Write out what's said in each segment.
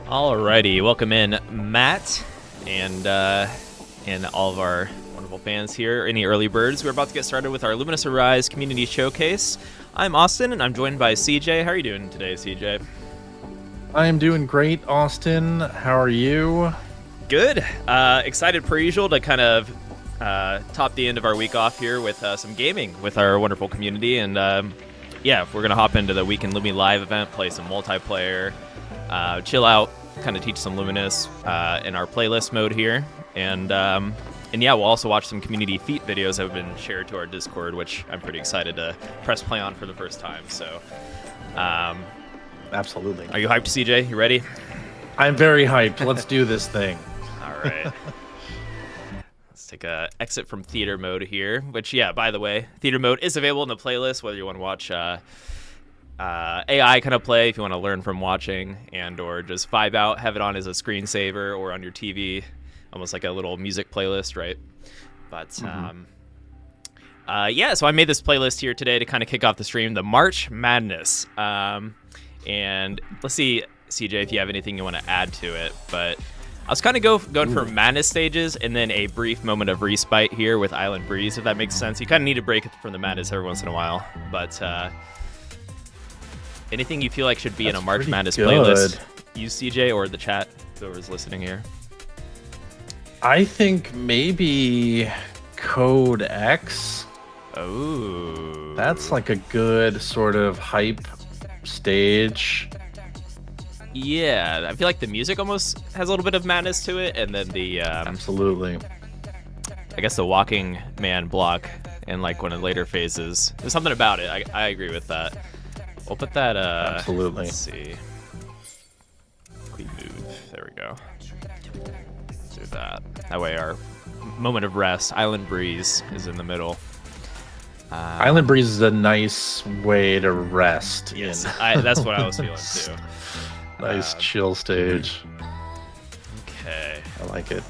Alrighty, welcome in Matt and all of our wonderful fans here. Any early birds? We're about to get started with our Lumines Arise community showcase. I'm Austin, and I'm joined by CJ. How are you doing today, CJ? I am doing great, Austin. How are you? Good. Excited per usual to kind of top the end of our week off here with some gaming with our wonderful community. And yeah, we're going to hop into the Weekend Lumii Live event, play some multiplayer, chill out, kind of teach some Luminous in our playlist mode here. And yeah, we'll also watch some community feat videos that have been shared to our Discord, which I'm pretty excited to press play on for the first time. So, Absolutely. Are you hyped, CJ? You ready? I'm very hyped. Let's do this thing. All right. Let's take a exit from theater mode here, which, yeah, by the way, theater mode is available in the playlist, whether you want to watch AI kind of play, if you want to learn from watching, and or just vibe out, have it on as a screensaver or on your TV, almost like a little music playlist, right? But yeah, so I made this playlist here today to kind of kick off the stream, the March Madness. And let's see, CJ, if you have anything you want to add to it. But I was kind of going for madness stages and then a brief moment of respite here with Island Breeze, if that makes sense. You kind of need a break from the madness every once in a while. But anything you feel like should be in a March Madness playlist, use CJ or the chat, whoever's listening here. I think maybe Code X. Oh. That's like a good sort of hype stage. Yeah, I feel like the music almost has a little bit of madness to it, and then the Absolutely. I guess the walking man block in like one of the later phases. There's something about it. I agree with that. We'll put that Absolutely. Let's see. Quick move. There we go. Do that. That way our moment of rest, Island Breeze, is in the middle. Island Breeze is a nice way to rest. Yes, in. that's what I was feeling too. Nice chill stage. Okay. I like it.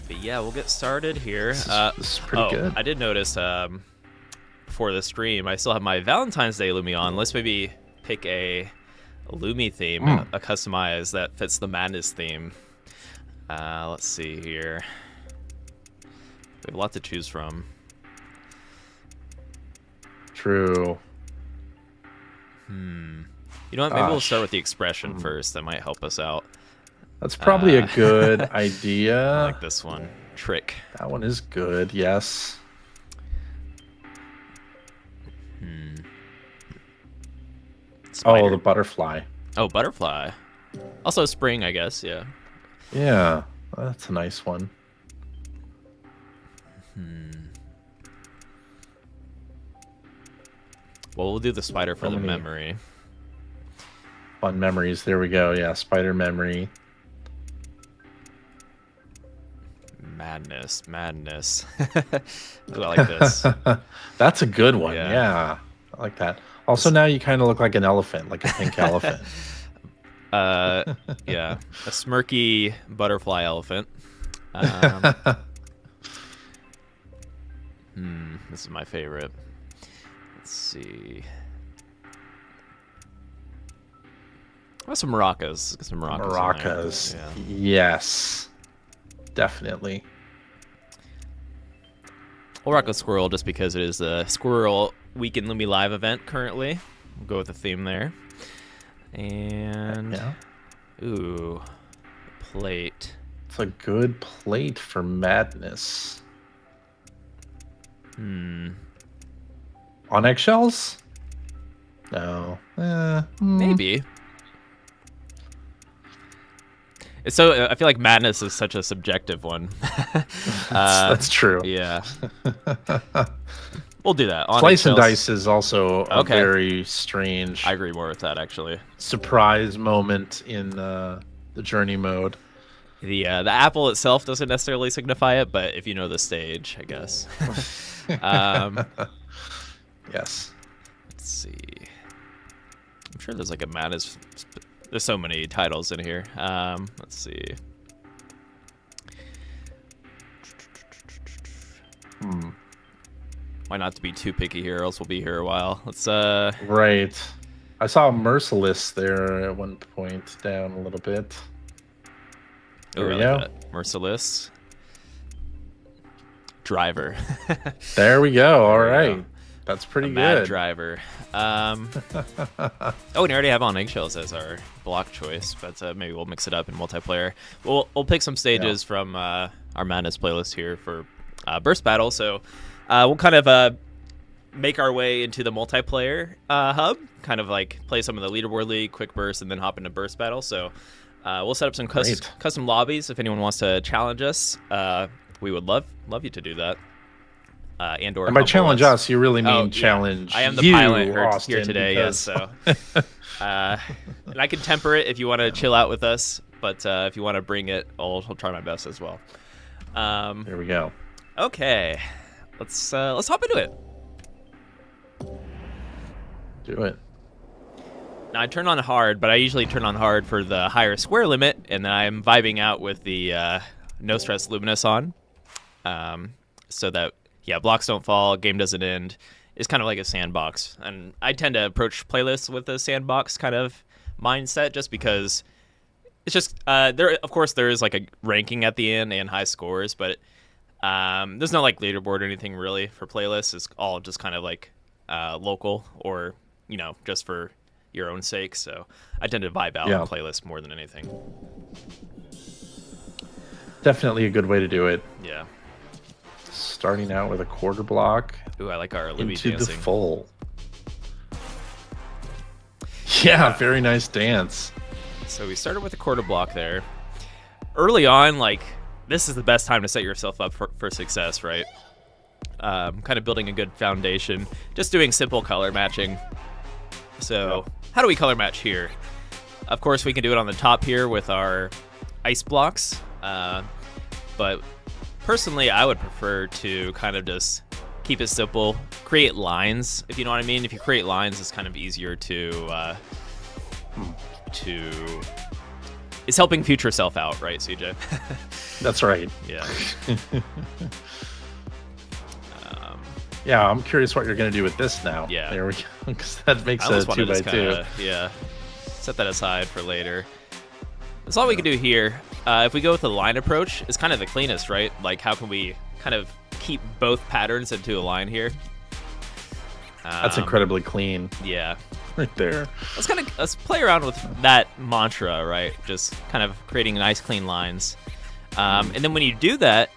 But yeah, we'll get started here. This is pretty good. I did notice before the stream, I still have my Valentine's Day Lumii on. Let's maybe pick a Lumii theme, a customize that fits the Madness theme. Let's see here. We have a lot to choose from. True. You know what? Maybe we'll start with the expression first. That might help us out. That's probably a good idea. I like this one. Trick. That one is good, yes. Spider. Oh, the butterfly. Oh, butterfly. Also spring, I guess, yeah. Yeah, that's a nice one. Well, we'll do the spider for the memory. Fun memories. There we go. Yeah, spider memory. Madness. Ooh, I like this. That's a good one. Yeah. Yeah, I like that. Also, now you kind of look like an elephant, like a pink elephant. Yeah, a smirky butterfly elephant. This is my favorite. Let's see. Oh, some maracas. Get some maracas. Maracas. Yeah. Yes, definitely. We'll rock a squirrel just because it is the Squirrel Weekend Lumii Live event currently. We'll go with the theme there. And Yeah. Ooh, plate. It's a good plate for madness. On eggshells? No. Maybe. It's so. I feel like madness is such a subjective one. That's true. Yeah. We'll do that. On Slice and eggshells. dice is also a very strange I agree more with that, actually. surprise moment in the journey mode. The apple itself doesn't necessarily signify it, but if you know the stage, I guess. Yes. Let's see. I'm sure there's like a madness. There's so many titles in here. Let's see. Why not to be too picky here, or else we'll be here a while. Let's Right. I saw Merciless there at one point, down a little bit. There we go. Merciless. Driver. There we go. All right. That's pretty good. Mad Driver. Oh, we already have on eggshells as our block choice, but maybe we'll mix it up in multiplayer. We'll pick some stages from our Madness playlist here for Burst Battle. So we'll kind of make our way into the multiplayer hub, kind of like play some of the leaderboard league, quick burst, and then hop into Burst Battle. So we'll set up some custom lobbies if anyone wants to challenge us. We would love you to do that. And by challenge us, you really mean challenge. I am the you, pilot Austin, here today, yes. So, and I can temper it if you want to chill out with us, but if you want to bring it, I'll try my best as well. Here we go. Okay, let's hop into it. Do it. Now I turn on hard, but I usually turn on hard for the higher square limit, and then I'm vibing out with the no stress luminous on, so that. Yeah, blocks don't fall, game doesn't end. It's kind of like a sandbox. And I tend to approach playlists with a sandbox kind of mindset just because it's just, of course, there is like a ranking at the end and high scores, but there's no like leaderboard or anything really for playlists. It's all just kind of like local or, just for your own sake. So I tend to vibe out on playlists more than anything. Definitely a good way to do it. Yeah. Starting out with a quarter block. Ooh, I like our Loomii into dancing. The full. Yeah, very nice dance. So we started with a quarter block there. Early on, like, this is the best time to set yourself up for success, right? Kind of building a good foundation. Just doing simple color matching. So how do we color match here? Of course, we can do it on the top here with our ice blocks. But personally, I would prefer to kind of just keep it simple, create lines, if you know what I mean. If you create lines, it's kind of easier to it's helping future self out, right, CJ? That's right. Yeah. Yeah, I'm curious what you're going to do with this now. Yeah. There we go, because that makes a 2x2. Yeah, set that aside for later. That's all we can do here. If we go with the line approach, it's kind of the cleanest, right? Like, how can we kind of keep both patterns into a line here? That's incredibly clean. Yeah. Right there. Let's play around with that mantra, right? Just kind of creating nice, clean lines. And then when you do that,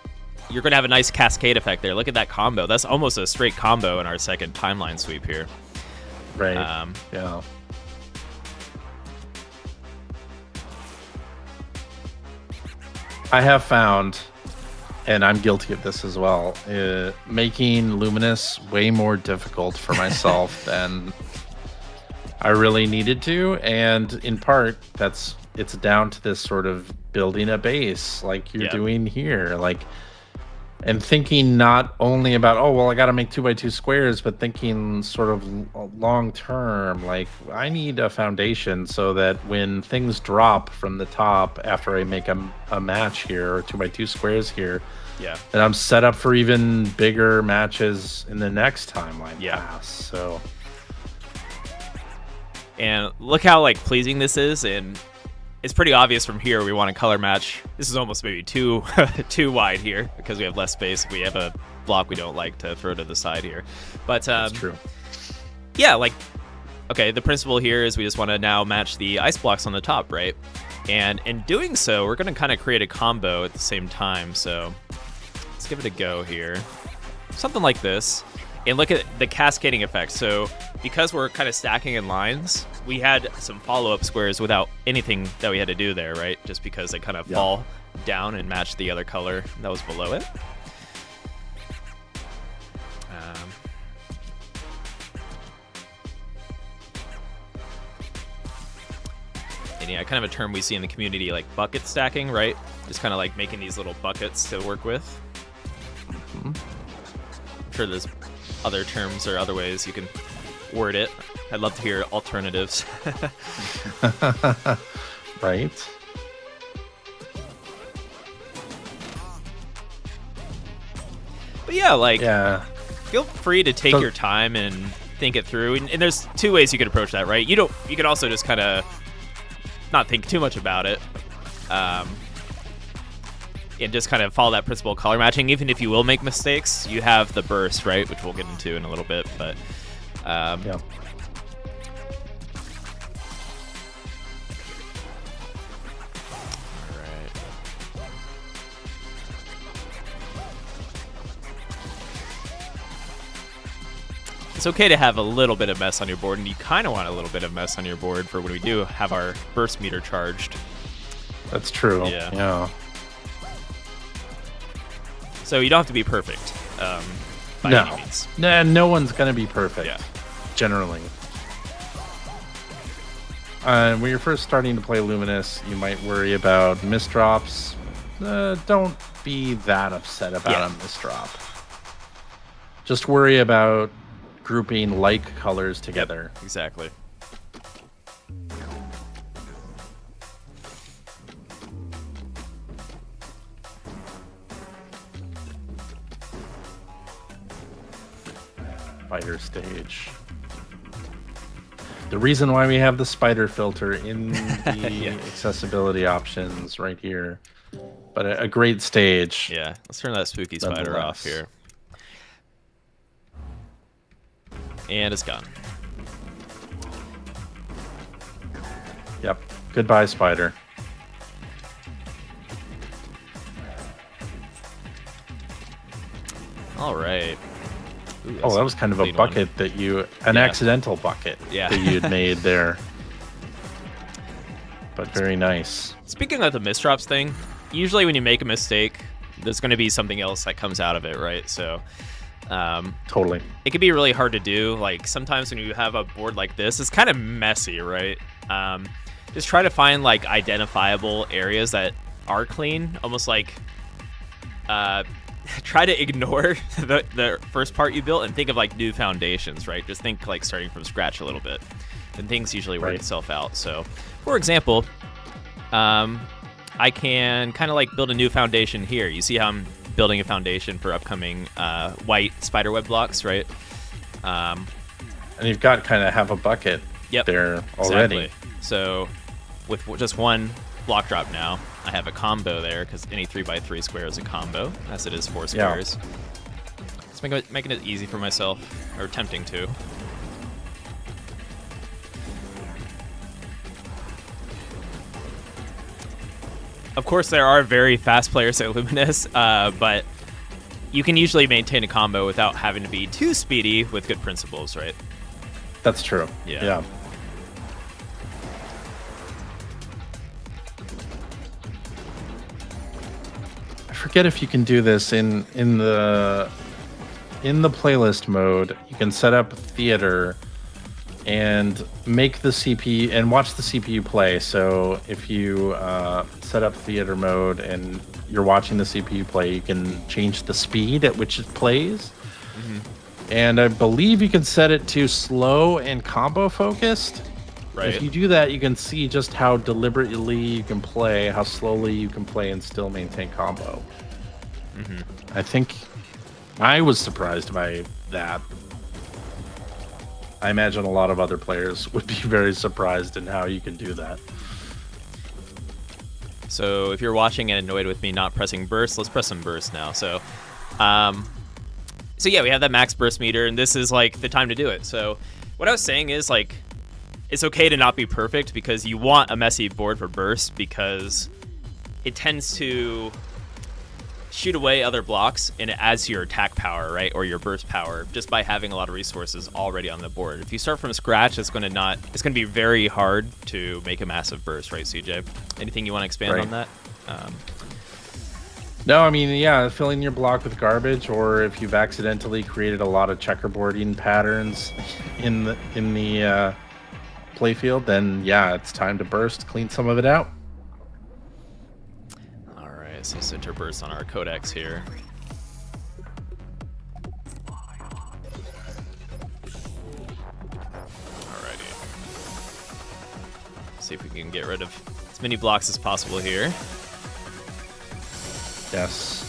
you're going to have a nice cascade effect there. Look at that combo. That's almost a straight combo in our second timeline sweep here. Right. Yeah. I have found, and I'm guilty of this as well, making Luminous way more difficult for myself than I really needed to, and in part it's down to this sort of building a base like you're doing here, and thinking not only about, oh, well, I got to make 2x2 squares, but thinking sort of long term, like I need a foundation so that when things drop from the top after I make a match here or 2x2 squares here, then I'm set up for even bigger matches in the next timeline pass. So, and look how like pleasing this is, and it's pretty obvious from here we want to color match. This is almost maybe too wide here because we have less space. We have a block we don't like to throw to the side here. But that's true. Yeah, like, okay, the principle here is we just want to now match the ice blocks on the top, right? And in doing so, we're going to kind of create a combo at the same time. So let's give it a go here. Something like this. And look at the cascading effect. So because we're kind of stacking in lines, we had some follow-up squares without anything that we had to do there, right? Just because they kind of fall down and match the other color that was below it. And yeah, kind of a term we see in the community, like bucket stacking, right? Just kind of like making these little buckets to work with. Mm-hmm. I'm sure there's other terms or other ways you can word it. I'd love to hear alternatives. Right. But yeah, like, feel free to take your time and think it through. And there's two ways you could approach that, right? You could also just kind of not think too much about it. And just kind of follow that principle of color matching. Even if you will make mistakes, you have the burst, right? Which we'll get into in a little bit. But yeah. It's okay to have a little bit of mess on your board, and you kind of want a little bit of mess on your board for when we do have our burst meter charged. That's true. Yeah. So you don't have to be perfect by any means. No one's going to be perfect, generally. When you're first starting to play Luminous, you might worry about misdrops. Don't be that upset about a misdrop. Just worry about grouping like colors together. Exactly. Spider stage. The reason why we have the spider filter in the accessibility options right here. But a great stage. Yeah, let's turn that spooky spider off here. And it's gone. Yep. Goodbye, spider. All right. Ooh, that was kind of a bucket that an accidental bucket that you had made there. But very nice. Speaking of the misdrops thing, usually when you make a mistake, there's going to be something else that comes out of it, right? So totally. It can be really hard to do. Like sometimes when you have a board like this, it's kind of messy, right? Just try to find like identifiable areas that are clean, almost like try to ignore the first part you built and think of like new foundations, right? Just think like starting from scratch a little bit, and things usually work itself out. So for example, I can kind of like build a new foundation here. You see how I'm building a foundation for upcoming white spiderweb blocks, right? And you've got kind of have a bucket there already. Exactly. So with just one block drop now, I have a combo there because any 3x3 square is a combo, as it is 4 squares. It's making it easy for myself, or attempting to. Of course, there are very fast players at Luminous, but you can usually maintain a combo without having to be too speedy with good principles, right? That's true. Yeah. I forget if you can do this in the playlist mode. You can set up theater and make the CPU and watch the CPU play. So if you set up theater mode and you're watching the CPU play, you can change the speed at which it plays. And I believe you can set it to slow and combo focused. Right. If you do that, you can see just how deliberately you can play, how slowly you can play and still maintain combo. I think I was surprised by that. I imagine a lot of other players would be very surprised in how you can do that. So if you're watching and annoyed with me not pressing burst, let's press some burst now. So yeah, we have that max burst meter, and this is like the time to do it. So what I was saying is like, it's okay to not be perfect because you want a messy board for burst because it tends to shoot away other blocks and it adds to your attack power, right? Or your burst power just by having a lot of resources already on the board. If you start from scratch, it's going to be very hard to make a massive burst, right, CJ? Anything you want to expand on that? No, I mean, yeah, filling your block with garbage, or if you've accidentally created a lot of checkerboarding patterns in the playfield, then yeah, it's time to burst, clean some of it out. All right, so center burst on our codex here. Alrighty. See if we can get rid of as many blocks as possible here. Yes.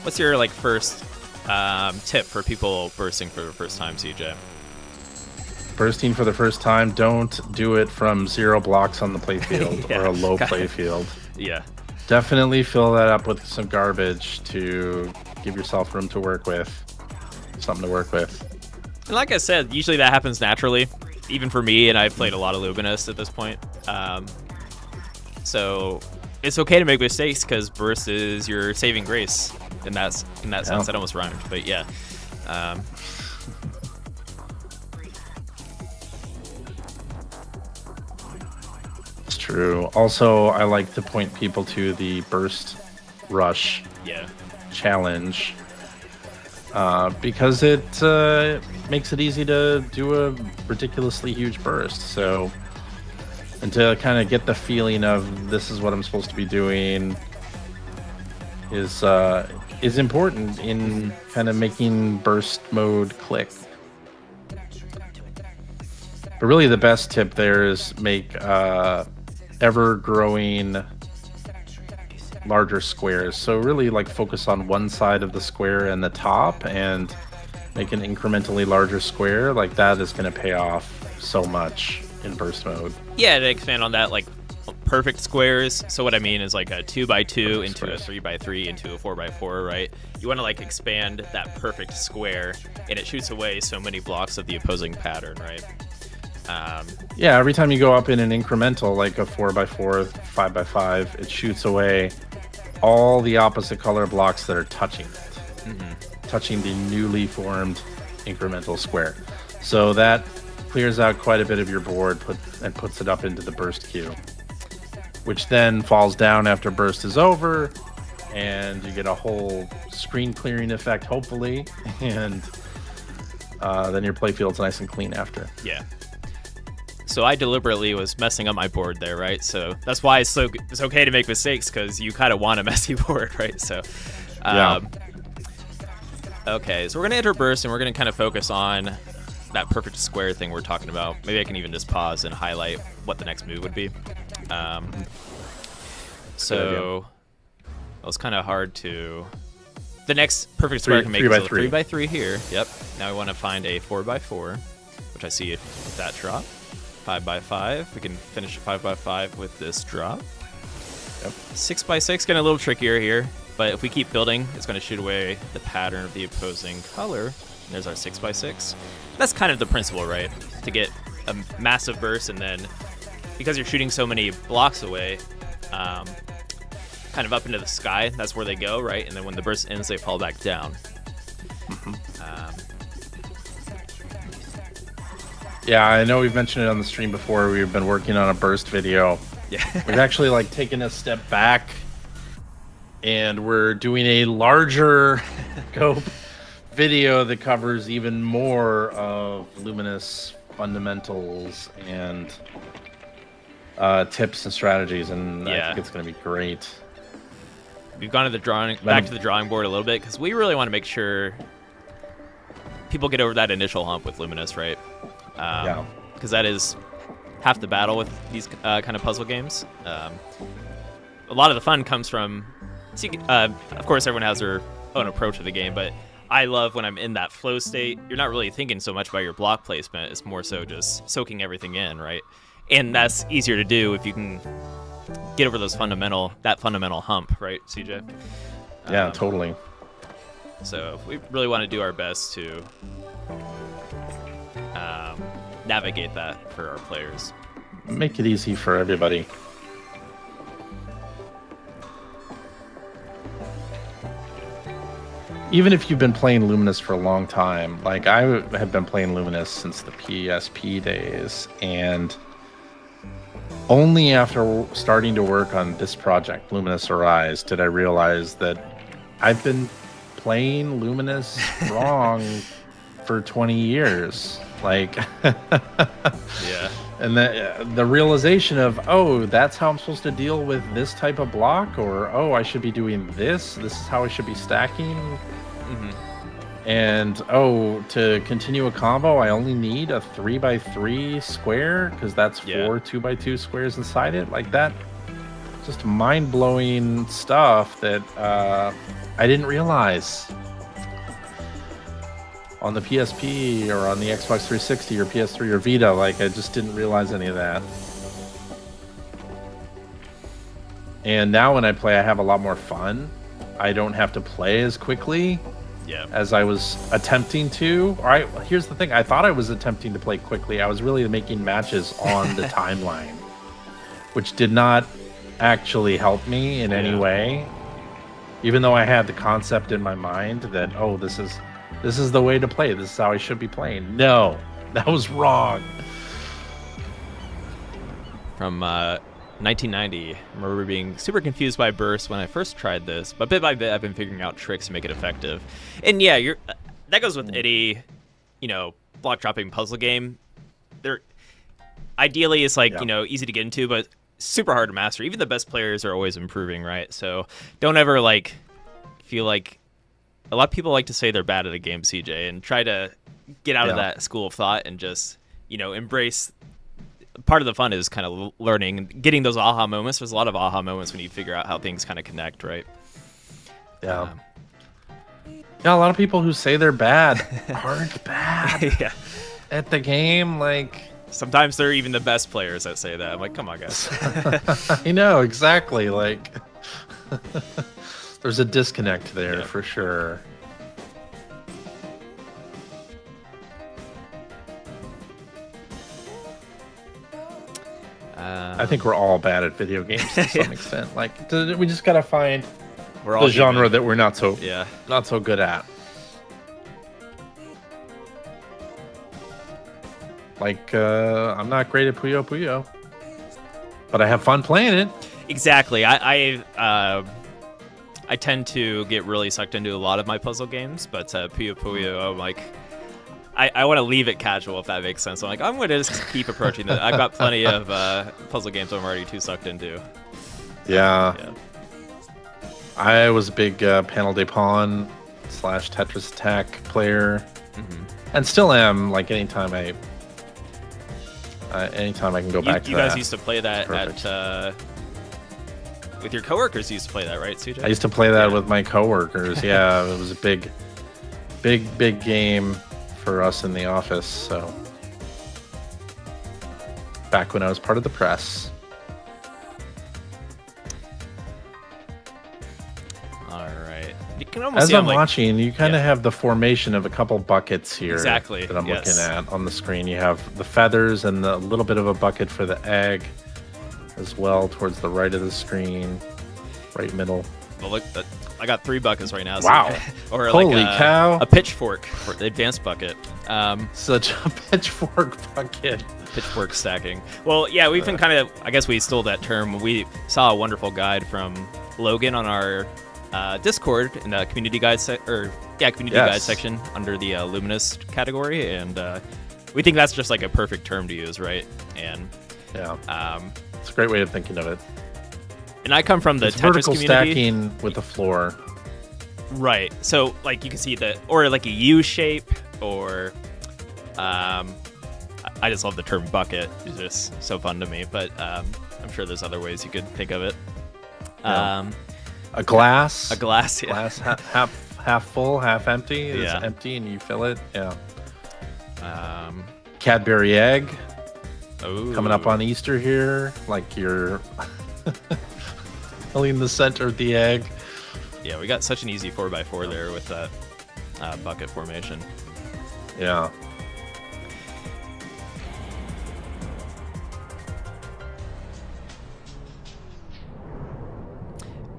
What's your like first tip for people bursting for the first time, CJ? Bursting for the first time, don't do it from 0 blocks on the playfield Yeah. or a low playfield. Yeah. Definitely fill that up with some garbage to give yourself room to work with, something to work with. And like I said, usually that happens naturally, even for me, and I've played a lot of Lumines at this point. So it's okay to make mistakes because burst is your saving grace in that sense. That almost rhymed, but yeah. It's true. Also, I like to point people to the burst rush challenge because it makes it easy to do a ridiculously huge burst. So, and to kind of get the feeling of this is what I'm supposed to be doing is important in kind of making burst mode click. But really, the best tip there is make ever-growing larger squares. So really, like, focus on one side of the square and the top, and make an incrementally larger square. Like, that is going to pay off so much in burst mode. Yeah, to expand on that, like perfect squares. So what I mean is like a 2x2 into a 3x3 into a 4x4, right? You want to like expand that perfect square, and it shoots away so many blocks of the opposing pattern, right? Yeah, every time you go up in an incremental, like a 4x4, 5x5, it shoots away all the opposite color blocks that are touching it, touching the newly formed incremental square. So that clears out quite a bit of your board and puts it up into the burst queue, which then falls down after burst is over, and you get a whole screen clearing effect, hopefully, and then your playfield's nice and clean after. Yeah. So I deliberately was messing up my board there, right? So that's why it's okay to make mistakes, because you kind of want a messy board, right? So, okay, so we're gonna enter burst, and we're gonna kind of focus on that perfect square thing we're talking about. Maybe I can even just pause and highlight what the next move would be. So it was kind of hard to. The next perfect square I can make is a 3x3 here. Yep. Now we want to find a 4x4, which I see that drop. 5x5. We can finish a 5x5 with this drop. Yep. 6x6 getting a little trickier here, but if we keep building, it's going to shoot away the pattern of the opposing color. There's our 6x6. That's kind of the principle, right? To get a massive burst, and then because you're shooting so many blocks away, kind of up into the sky, that's where they go, right? And then when the burst ends, they fall back down. Yeah, I know we've mentioned it on the stream before. We've been working on a burst video. Yeah. We've actually like taken a step back, and we're doing a larger scope video that covers even more of Luminous fundamentals and tips and strategies, and I think it's going to be great. We've gone to the back to the drawing board a little bit, because we really want to make sure people get over that initial hump with Luminous, right? Because that is half the battle with these kind of puzzle games. A lot of the fun comes from, of course, everyone has their own approach to the game, but I love when I'm in that flow state. You're not really thinking so much about your block placement. It's more so just soaking everything in, right? And that's easier to do if you can get over that fundamental hump, right, CJ? Yeah, totally. So we really want to do our best to navigate that for our players. Make it easy for everybody. Even if you've been playing Luminous for a long time, like I have been playing Luminous since the PSP days, and only after starting to work on this project, Lumines Arise, did I realize that I've been playing Luminous wrong for 20 years. Like, yeah. And the realization of, oh, that's how I'm supposed to deal with this type of block, or, oh, I should be doing this. This is how I should be stacking. And, oh, to continue a combo, I only need a 3x3 square, because that's 4 2x2 squares inside it. Like, that just mind-blowing stuff that I didn't realize on the PSP or on the Xbox 360 or PS3 or Vita. Like, I just didn't realize any of that. And now when I play, I have a lot more fun. I don't have to play as quickly as I was attempting to. All right, here's the thing. I thought I was attempting to play quickly. I was really making matches on the timeline, which did not actually help me in any way. Even though I had the concept in my mind that, oh, this is the way to play. This is how I should be playing. No, that was wrong. From 1990, I remember being super confused by burst when I first tried this, but bit by bit I've been figuring out tricks to make it effective. And yeah, that goes with any, block dropping puzzle game. Ideally it's like, easy to get into, but super hard to master. Even the best players are always improving, right? So don't ever feel like a lot of people like to say they're bad at a game, CJ, and try to get out of that school of thought and just, embrace. Part of the fun is kind of learning and getting those aha moments. There's a lot of aha moments when you figure out how things kind of connect, right? Yeah. A lot of people who say they're bad aren't bad at the game. Like, sometimes they're even the best players that say that. I'm like, come on, guys. I know, exactly. Like, there's a disconnect there for sure. I think we're all bad at video games to some extent. Like, we just gotta find the genre that we're not so good at. Like, I'm not great at Puyo Puyo, but I have fun playing it. Exactly. I tend to get really sucked into a lot of my puzzle games, but Puyo Puyo, I'm like, I want to leave it casual, if that makes sense. I'm like, I'm going to just keep approaching it. I've got plenty of puzzle games I'm already too sucked into. Yeah. I was a big Panel de Pon / Tetris Attack player, and still am. Like, anytime I can go back to that. You guys used to play that at with your coworkers. You used to play that, right, CJ? I used to play that with my coworkers. Yeah, it was a big game for us in the office. So back when I was part of the press. All right. You can almost As see I'm watching, you kind of Yeah. have the formation of a couple buckets here. Exactly, That I'm yes. looking at on the screen. You have the feathers and a little bit of a bucket for the egg as well towards the right of the screen, right middle. Well, look, I got 3 buckets right now. Wow. Or Holy like cow. a pitchfork for the advanced bucket. Such a pitchfork bucket. Pitchfork stacking. Well, yeah, we've been kind of, I guess we stole that term. We saw a wonderful guide from Logan on our Discord in the community guide guide section under the Luminous category, and we think that's just like a perfect term to use, right? And it's a great way of thinking of it. And I come from the It's Tetris vertical community. stacking with the floor. Right. So, like, you can see or like a U shape, or I just love the term bucket. It's just so fun to me. But I'm sure there's other ways you could think of it. Yeah. A glass. A glass. Yeah. Glass half full, half empty. It's Yeah. empty and you fill it. Yeah. Cadbury egg. Ooh. Coming up on Easter here. Like you're filling the center of the egg. Yeah, we got such an easy 4x4 there with that bucket formation. Yeah.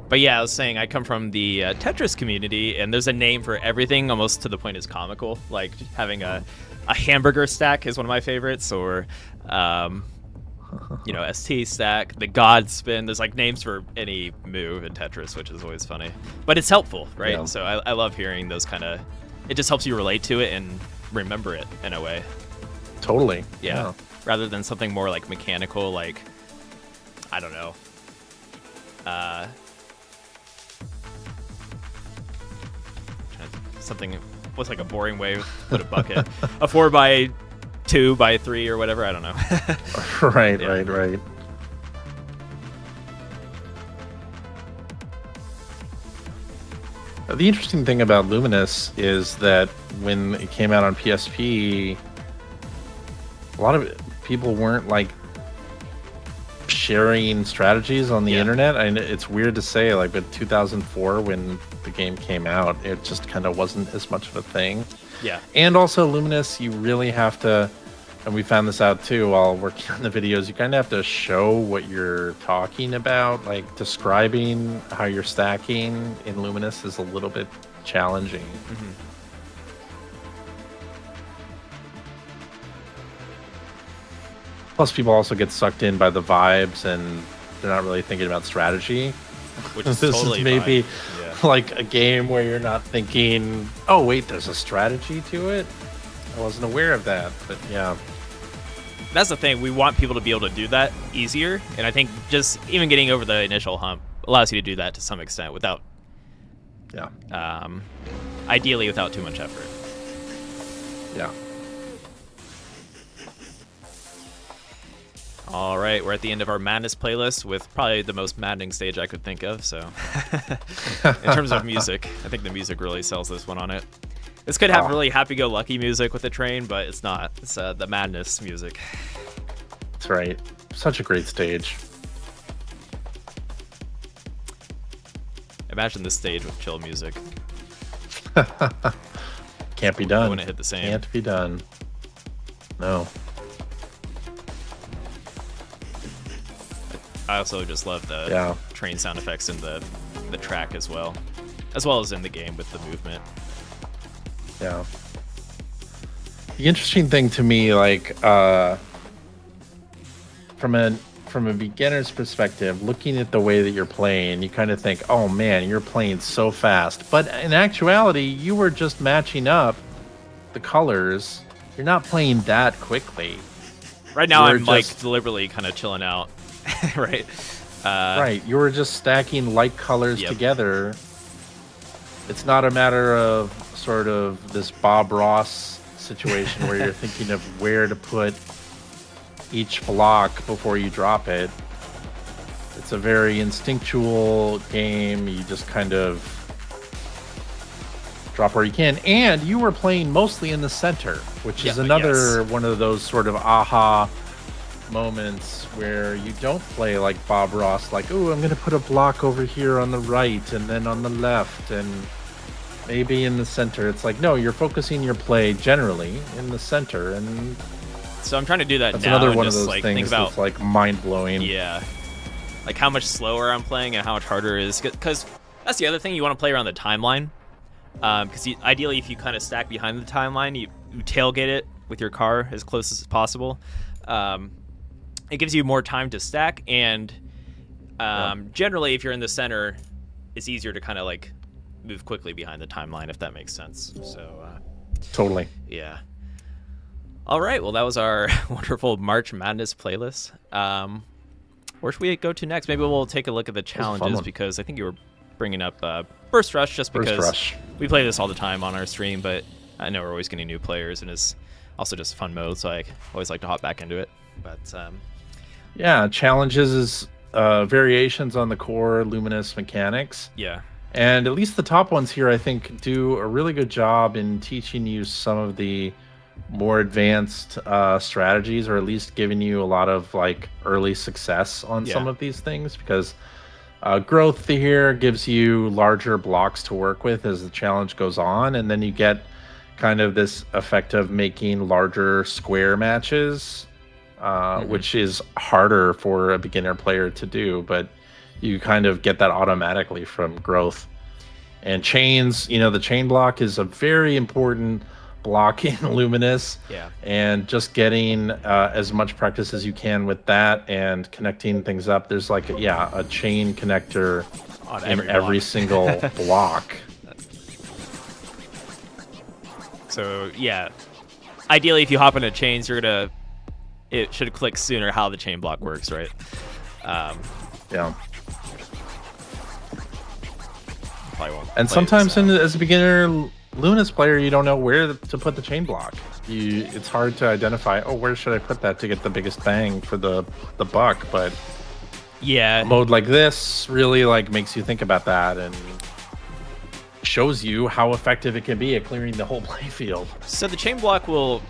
But yeah, I was saying I come from the Tetris community, and there's a name for everything, almost to the point it's comical. Like having a hamburger stack is one of my favorites, or ST stack, the God spin. There's like names for any move in Tetris, which is always funny. But it's helpful, right? Yeah. So I love hearing those kind of. It just helps you relate to it and remember it in a way. Totally. Yeah. Rather than something more like mechanical, like I don't know. Something what's like a boring way to put a bucket. A 4x2 by 3 or whatever, I don't know. Right. The interesting thing about Luminous is that when it came out on PSP, a lot of people weren't like sharing strategies on the internet. And it's weird to say, like, but 2004 when the game came out, it just kind of wasn't as much of a thing. Yeah. And also Luminous, you really have to, and we found this out too while working on the videos, you kind of have to show what you're talking about. Like describing how you're stacking in Luminous is a little bit challenging. Mm-hmm. Plus people also get sucked in by the vibes and they're not really thinking about strategy. Which is this totally is maybe fine. like a game where you're not thinking, oh wait, there's a strategy to it. I wasn't aware of that, but yeah. That's the thing. We want people to be able to do that easier, and I think just even getting over the initial hump allows you to do that to some extent without, ideally without too much effort. Yeah. All right, we're at the end of our madness playlist with probably the most maddening stage I could think of. So, in terms of music, I think the music really sells this one on it. This could have really happy-go-lucky music with the train, but it's not. It's the madness music. That's right. Such a great stage. Imagine this stage with chill music. Can't be done. I wouldn't hit the same. Can't be done. No. I also just love the train sound effects in the track as well as in the game with the movement. Yeah. The interesting thing to me, like, from a beginner's perspective, looking at the way that you're playing, you kind of think, oh man, you're playing so fast. But in actuality, you were just matching up the colors. You're not playing that quickly. Right now, I'm like deliberately kind of chilling out. Right. Right. You were just stacking light colors together. It's not a matter of sort of this Bob Ross situation where you're thinking of where to put each block before you drop it. It's a very instinctual game. You just kind of drop where you can. And you were playing mostly in the center, which is another one of those sort of aha moments where you don't play like Bob Ross, like, oh, I'm going to put a block over here on the right and then on the left and maybe in the center. It's like, no, you're focusing your play generally in the center. And so I'm trying to do that that's now. Another one of just, those things that's like mind-blowing. Yeah. Like how much slower I'm playing and how much harder it is. Because that's the other thing, you want to play around the timeline. Because ideally, if you kind of stack behind the timeline, you tailgate it with your car as close as possible. It gives you more time to stack, and generally, if you're in the center, it's easier to kind of like move quickly behind the timeline, if that makes sense. So, totally. Yeah. All right. Well, that was our wonderful March Madness playlist. Where should we go to next? Maybe we'll take a look at the challenges, because I think you were bringing up Burst Rush just because we play this all the time on our stream, but I know we're always getting new players, and it's also just a fun mode, so I always like to hop back into it. But yeah, challenges is variations on the core Luminous mechanics. Yeah. And at least the top ones here, I think, do a really good job in teaching you some of the more advanced strategies, or at least giving you a lot of like early success on some of these things, because growth here gives you larger blocks to work with as the challenge goes on, and then you get kind of this effect of making larger square matches, which is harder for a beginner player to do, but you kind of get that automatically from growth. And chains, you know, the chain block is a very important block in Luminous. Yeah. And just getting as much practice as you can with that and connecting things up. There's like, a chain connector on every single block. So, yeah. Ideally, if you hop into chains, it should click sooner how the chain block works, right? Yeah. Probably won't. And sometimes as a beginner Luminous player, you don't know where to put the chain block. It's hard to identify, where should I put that to get the biggest bang for the buck? But yeah, a mode like this really like makes you think about that, and shows you how effective it can be at clearing the whole playfield. So the chain block will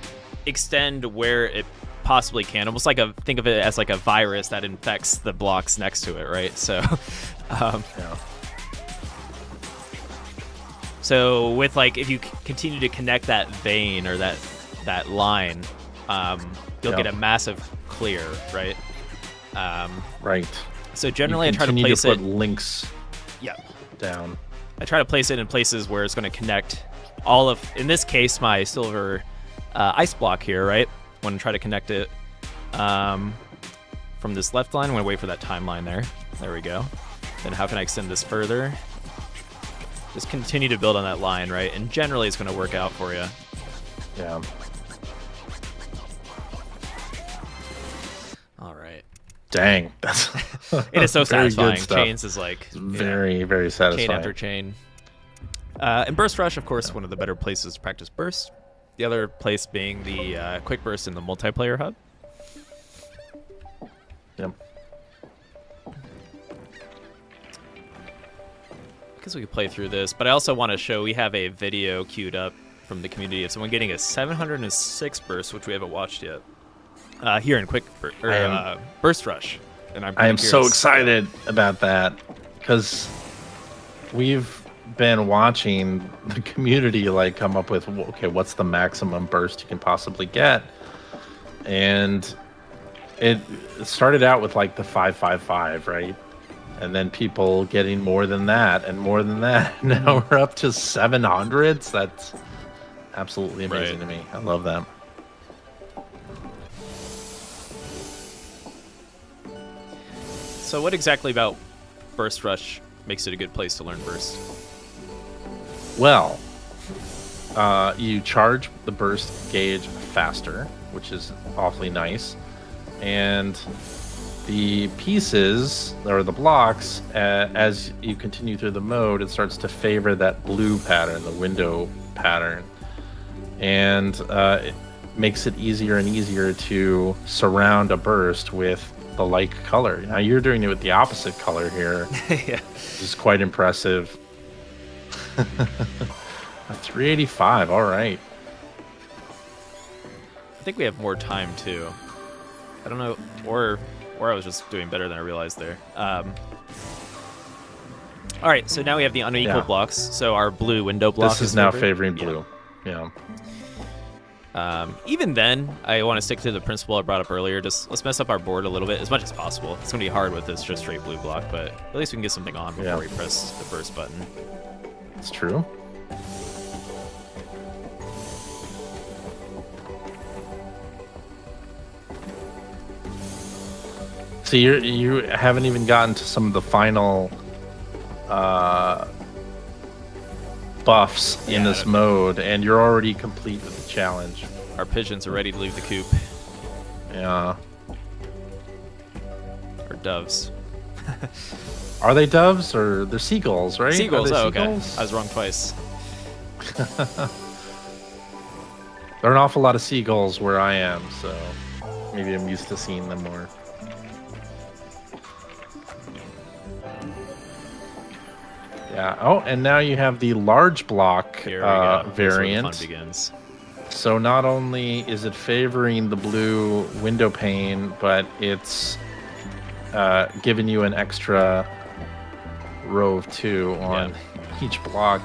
extend where it possibly can, almost like think of it as like a virus that infects the blocks next to it, right? So, Yeah. so with like if you continue to connect that vein or that line, you'll get a massive clear, right? Right. So generally, you I try to continue place to put it. links Yeah. down. I try to place it in places where it's going to connect all of, in this case, my silver ice block here, right? Want to try to connect it from this left line. I'm going to wait for that timeline there. There we go. Then how can I extend this further? Just continue to build on that line, right? And generally, it's going to work out for you. Yeah. All right. Dang, that's It is so very good satisfying. stuff. Chains is like Very, very satisfying. chain after chain. And Burst Rush, of course, one of the better places to practice Burst. The other place being the Quick Burst in the multiplayer hub. Yep. Because we could play through this, but I also want to show we have a video queued up from the community of someone getting a 706 burst, which we haven't watched yet. Here in Burst Rush, and I am so excited about that because we've been watching the community like come up with, okay, what's the maximum burst you can possibly get, and it started out with like the 555, right? And then people getting more than that and more than that. Now we're up to 700s. That's absolutely amazing to me. I love that. So what exactly about Burst Rush makes it a good place to learn Burst? Well, you charge the burst gauge faster, which is awfully nice. And the pieces, or the blocks, as you continue through the mode, it starts to favor that blue pattern, the window pattern. And it makes it easier and easier to surround a burst with the like color. Now you're doing it with the opposite color here. Yeah. Which is quite impressive. A 385, all right. I think we have more time too. I don't know, or I was just doing better than I realized there. All right, so now we have the unequal blocks. So our blue window block. This is now favoring blue. Yeah. Even then, I want to stick to the principle I brought up earlier. Just let's mess up our board a little bit as much as possible. It's going to be hard with this just straight blue block, but at least we can get something on before we press the burst button. It's true. So you haven't even gotten to some of the final buffs in this mode, and you're already complete with the challenge. Our pigeons are ready to leave the coop. Yeah. Or doves. Are they doves or they're seagulls, right? Seagulls, Are they okay. seagulls? I was wrong twice. There are an awful lot of seagulls where I am, so maybe I'm used to seeing them more. Yeah. Oh, and now you have the large block Here we go. That's where the variant. fun begins. So not only is it favoring the blue window pane, but it's giving you an extra row of 2 on each block.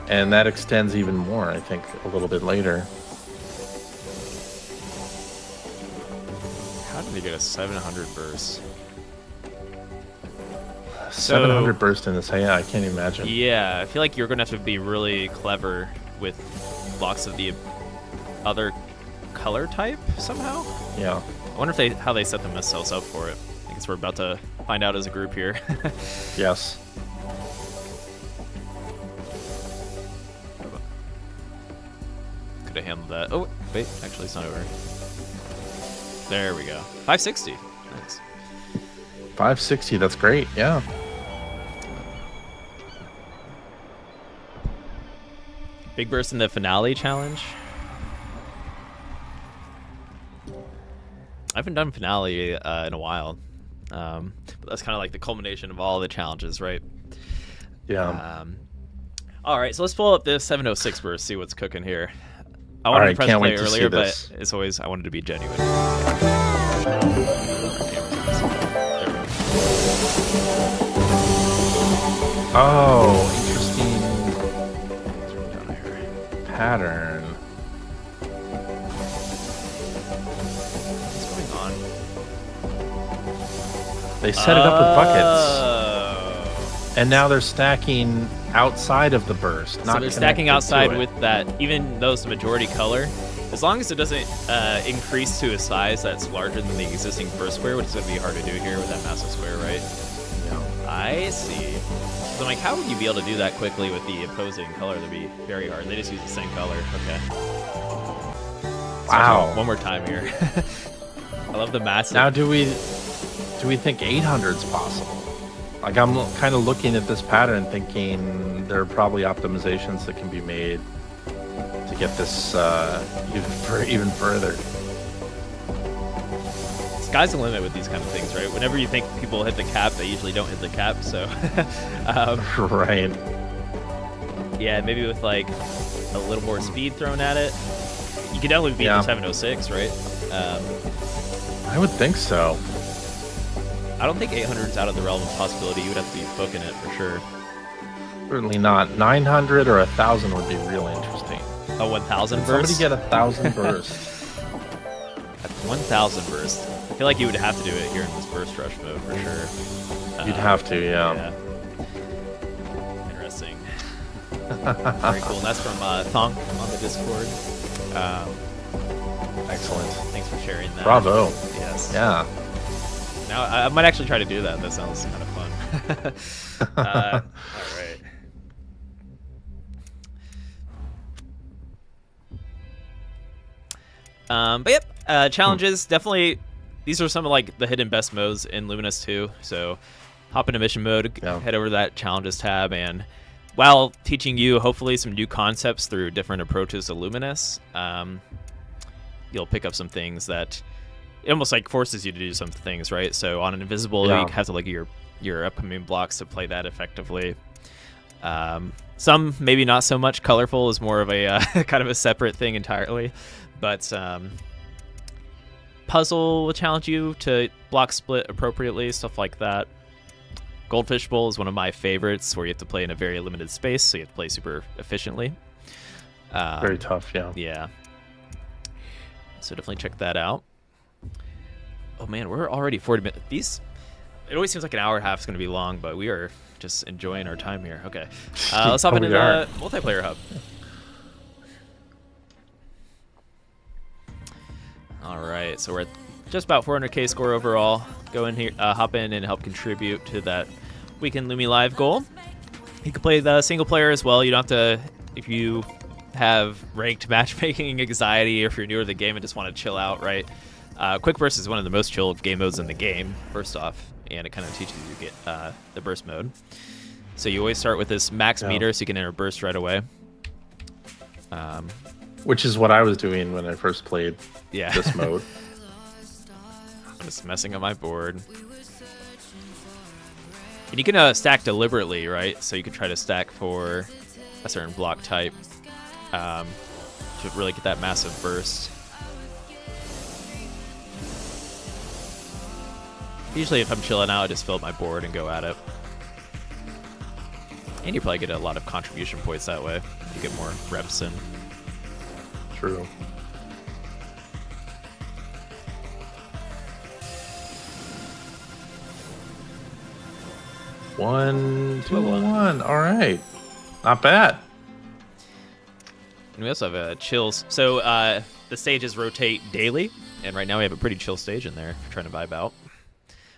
And that extends even more, I think, a little bit later. How did they get a 700 burst? 700 burst in this. Yeah, I can't imagine. Yeah, I feel like you're going to have to be really clever with blocks of the other color type somehow. Yeah. I wonder if how they set themselves up for it. I guess we're about to find out as a group here. Yes. Could have handled that. Oh, wait, actually it's not over. There we go. 560. Nice. 560, that's great. Yeah. Big burst in the finale challenge. I haven't done finale in a while. But that's kind of like the culmination of all the challenges, right? Yeah. All right, so let's pull up this 706 burst, see what's cooking here. I All wanted right, to press can't play wait to see earlier, this. but as always, I wanted to be genuine. Oh, interesting pattern. What's going on? They set it up with buckets, Oh. and now they're stacking outside of the burst. So Not they're stacking connected to outside it. with that, even though it's the majority color, as long as it doesn't increase to a size that's larger than the existing first square, which is going to be hard to do here with that massive square, right? Yeah. I see. So I'm like, how would you be able to do that quickly with the opposing color? That'd be very hard. They just use the same color. Okay. Wow. One more time here. I love the massive. Now, do we think 800 is possible? Like, I'm kind of looking at this pattern, thinking there are probably optimizations that can be made to get this even further. Sky's the limit with these kind of things, right? Whenever you think people hit the cap, they usually don't hit the cap. So, Right. yeah, maybe with like a little more speed thrown at it, you could definitely beat the 706, right? I would think so. I don't think 800 is out of the realm of possibility. You would have to be booking it for sure. Certainly not. 900 or 1,000 would be really interesting. A 1,000 Somebody burst? get 1,000 burst. 1,000 burst. I feel like you would have to do it here in this burst rush mode for sure. You'd have to, yeah. Interesting. Very cool. And that's from Thonk on the Discord. Excellent. Thanks for sharing that. Bravo. Yes. Yeah. Now I might actually try to do that. That sounds kind of fun. All right. But yep, challenges definitely. These are some of like the hidden best modes in Luminous 2. So hop into mission mode, head over to that challenges tab, and while teaching you hopefully some new concepts through different approaches to Luminous, you'll pick up some things that it almost like forces you to do some things, right? So on an invisible, you have to look at your upcoming blocks to play that effectively. Some maybe not so much. Colorful is more of a kind of a separate thing entirely, but puzzle will challenge you to block split appropriately, stuff like that. Goldfish Bowl is one of my favorites, where you have to play in a very limited space, so you have to play super efficiently. Very tough, yeah. Yeah. So definitely check that out. Oh man, we're already 40 minutes. It always seems like an hour and a half is going to be long, but we are just enjoying our time here. Okay. Let's hop into the multiplayer hub. All right, so we're at just about 400k score overall. Go in here, hop in and help contribute to that Weekend Loomii Live goal. You can play the single player as well. You don't have to, if you have ranked matchmaking anxiety, or if you're newer to the game and just want to chill out, right? Quick Burst is one of the most chill game modes in the game, first off, and it kind of teaches you to get the burst mode. So you always start with this max meter, so you can enter burst right away. Which is what I was doing when I first played this mode. I'm just messing up my board. And you can stack deliberately, right? So you can try to stack for a certain block type to really get that massive burst. Usually if I'm chilling out, I just fill up my board and go at it. And you probably get a lot of contribution points that way. You get more reps in. True. One, 2, 1. All right. Not bad. And we also have chills. So the stages rotate daily. And right now we have a pretty chill stage in there if you're trying to vibe out.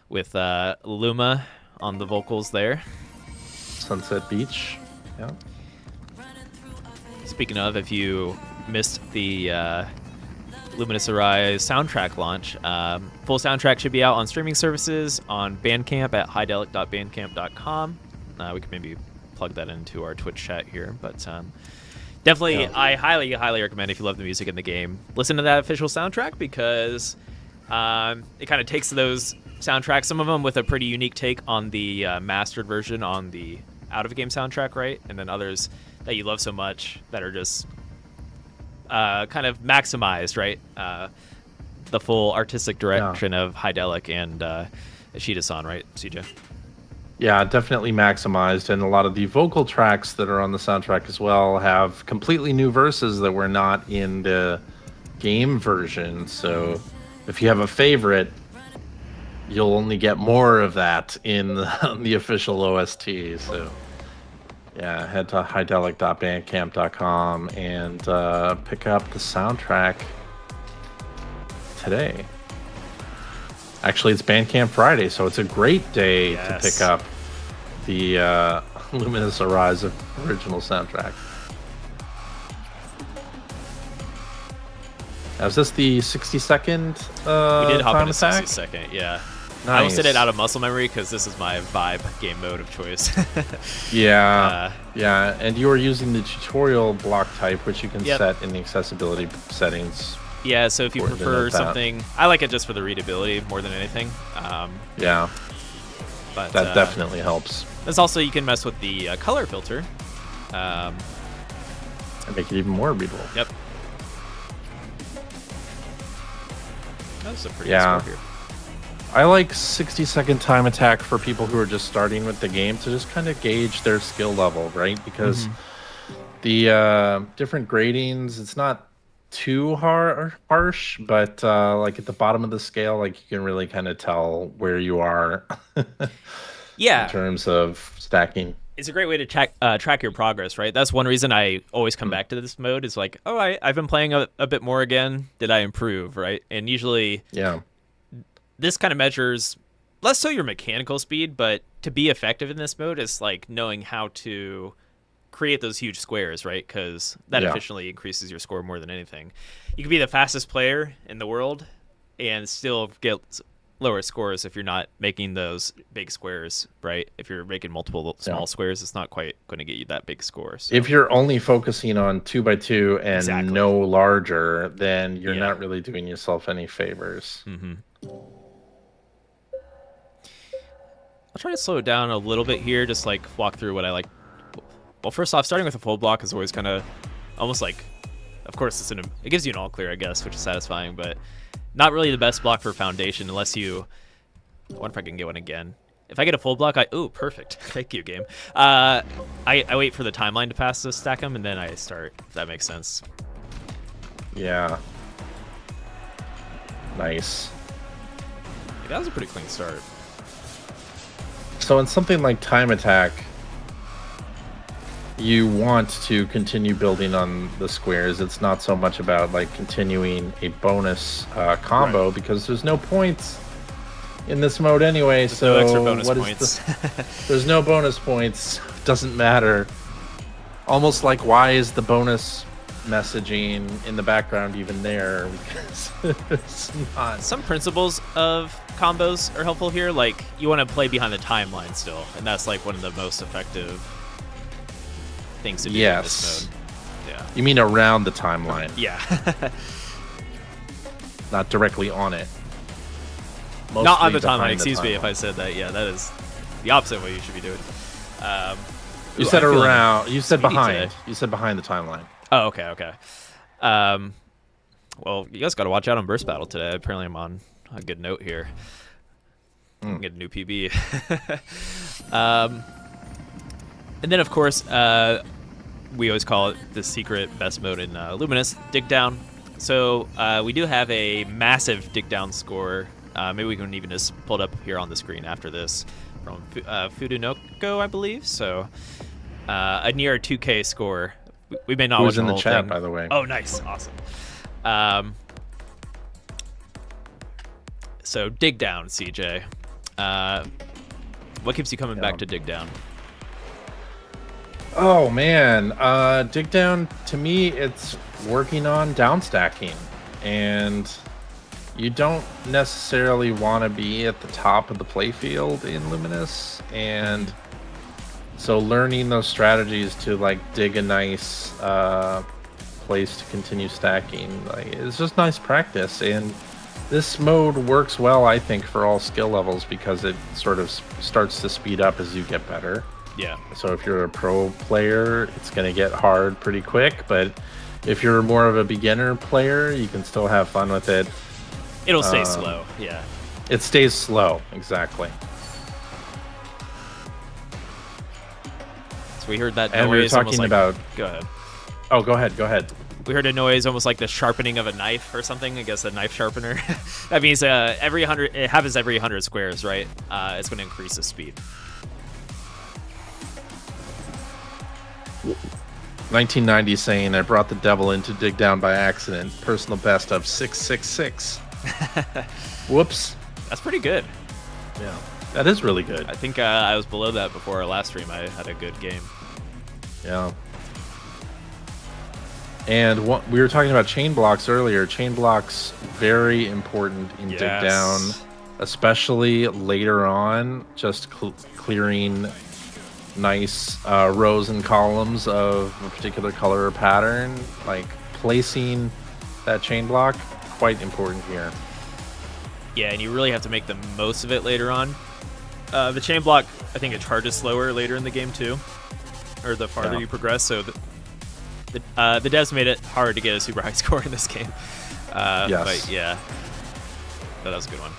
With Lumii on the vocals there. Sunset Beach. Yeah. Speaking of, if you missed the Lumines Arise soundtrack launch, full soundtrack should be out on streaming services on Bandcamp at highdelic.bandcamp.com. We can maybe plug that into our Twitch chat here, but definitely, I highly, highly recommend, if you love the music in the game, listen to that official soundtrack, because it kind of takes those soundtracks, some of them with a pretty unique take on the mastered version on the out-of-game soundtrack, right? And then others that you love so much that are just kind of maximized, right? The full artistic direction of Hydaelek and Ishida-san, right, CJ? Yeah, definitely maximized, and a lot of the vocal tracks that are on the soundtrack as well have completely new verses that were not in the game version. So if you have a favorite, you'll only get more of that in the official OST. So yeah, head to hydaelek.bandcamp.com and pick up the soundtrack today. Actually, it's Bandcamp Friday, so it's a great day to pick up the Lumines Arise original soundtrack. Now, is this the 60-second we did hop time into attack? 60-second, yeah. Nice. I almost did it out of muscle memory because this is my vibe game mode of choice. Yeah, and you are using the tutorial block type, which you can Yep. set in the accessibility settings. Yeah, so if you prefer something, I like it just for the readability more than anything. Yeah, but that definitely helps. There's also, you can mess with the color filter. And make it even more readable. Yep. That's a pretty good score here. I like 60-second time attack for people who are just starting with the game to just kind of gauge their skill level, right? Because the different gradings, it's not too harsh, but like at the bottom of the scale, like you can really kind of tell where you are. In terms of stacking. It's a great way to track your progress, right? That's one reason I always come back to this mode is like, oh, I've been playing a bit more again. Did I improve, right? And usually this kind of measures less so your mechanical speed, but to be effective in this mode is like knowing how to create those huge squares, right? Because that efficiently increases your score more than anything. You can be the fastest player in the world and still get lower scores if you're not making those big squares, right? If you're making multiple small squares, it's not quite going to get you that big score. So. If you're only focusing on 2x2 and no larger, then you're not really doing yourself any favors. I'll try to slow it down a little bit here, just like walk through what I like. Well, first off, starting with a full block is always kind of almost like, of course, it gives you an all clear, I guess, which is satisfying, but not really the best block for foundation unless you. I wonder if I can get one again. If I get a full block, ooh, perfect. Thank you, game. I wait for the timeline to pass to stack them, and then I start. If that makes sense. Yeah. Nice. Yeah, that was a pretty clean start. So in something like time attack, you want to continue building on the squares. It's not so much about like continuing a bonus combo because there's no points in this mode anyway. There's no extra bonus points. There's no bonus points. Doesn't matter. Almost like, why is the bonus messaging in the background even there? Because it's not. Some principles of combos are helpful here. Like, you want to play behind the timeline still, and that's like one of the most effective things to do in this mode. Yeah. You mean around the timeline? Yeah. Not directly on it. Mostly not on the timeline. Excuse me if I said that. Yeah, that is the opposite of what you should be doing. You said around. You said behind. You said behind the timeline. Oh, okay. Well, you guys got to watch out on Burst Battle today. Apparently, I'm on a good note here. Get a new PB. And then, of course, we always call it the secret best mode in Luminous, Dig Down. So we do have a massive Dig Down score. Maybe we can even just pull it up here on the screen after this from Fudunoko, I believe. So a near 2K score. We may not watch the whole thing. Who's in the chat, by the way? Oh, nice. Awesome. So Dig Down, CJ. What keeps you coming back to Dig Down? Oh man, Dig Down, to me it's working on down stacking, and you don't necessarily want to be at the top of the playfield in Luminous, and so learning those strategies to like dig a nice place to continue stacking, like, it's just nice practice. And this mode works well, I think, for all skill levels because it sort of starts to speed up as you get better. Yeah. So if you're a pro player, it's going to get hard pretty quick. But if you're more of a beginner player, you can still have fun with it. It'll stay slow. Yeah. It stays slow. Exactly. So we heard that And noise. we were talking almost like, about. Go ahead. Oh, go ahead. Go ahead. We heard a noise almost like the sharpening of a knife or something. I guess a knife sharpener. That means every 100, it happens every 100 squares, right? It's going to increase the speed. 1990 saying, I brought the devil in to dig down by accident. Personal best of 666. Whoops. That's pretty good. Yeah, that is really good. I think I was below that before our last stream. I had a good game. Yeah. And we were talking about chain blocks earlier. Chain blocks, very important in dig down, especially later on, just clearing nice rows and columns of a particular color or pattern. Like placing that chain block, quite important here. Yeah, and you really have to make the most of it later on. The chain block, I think it charges slower later in the game too, or the farther you progress. So the devs made it hard to get a super high score in this game. Yes. But yeah, that was a good one.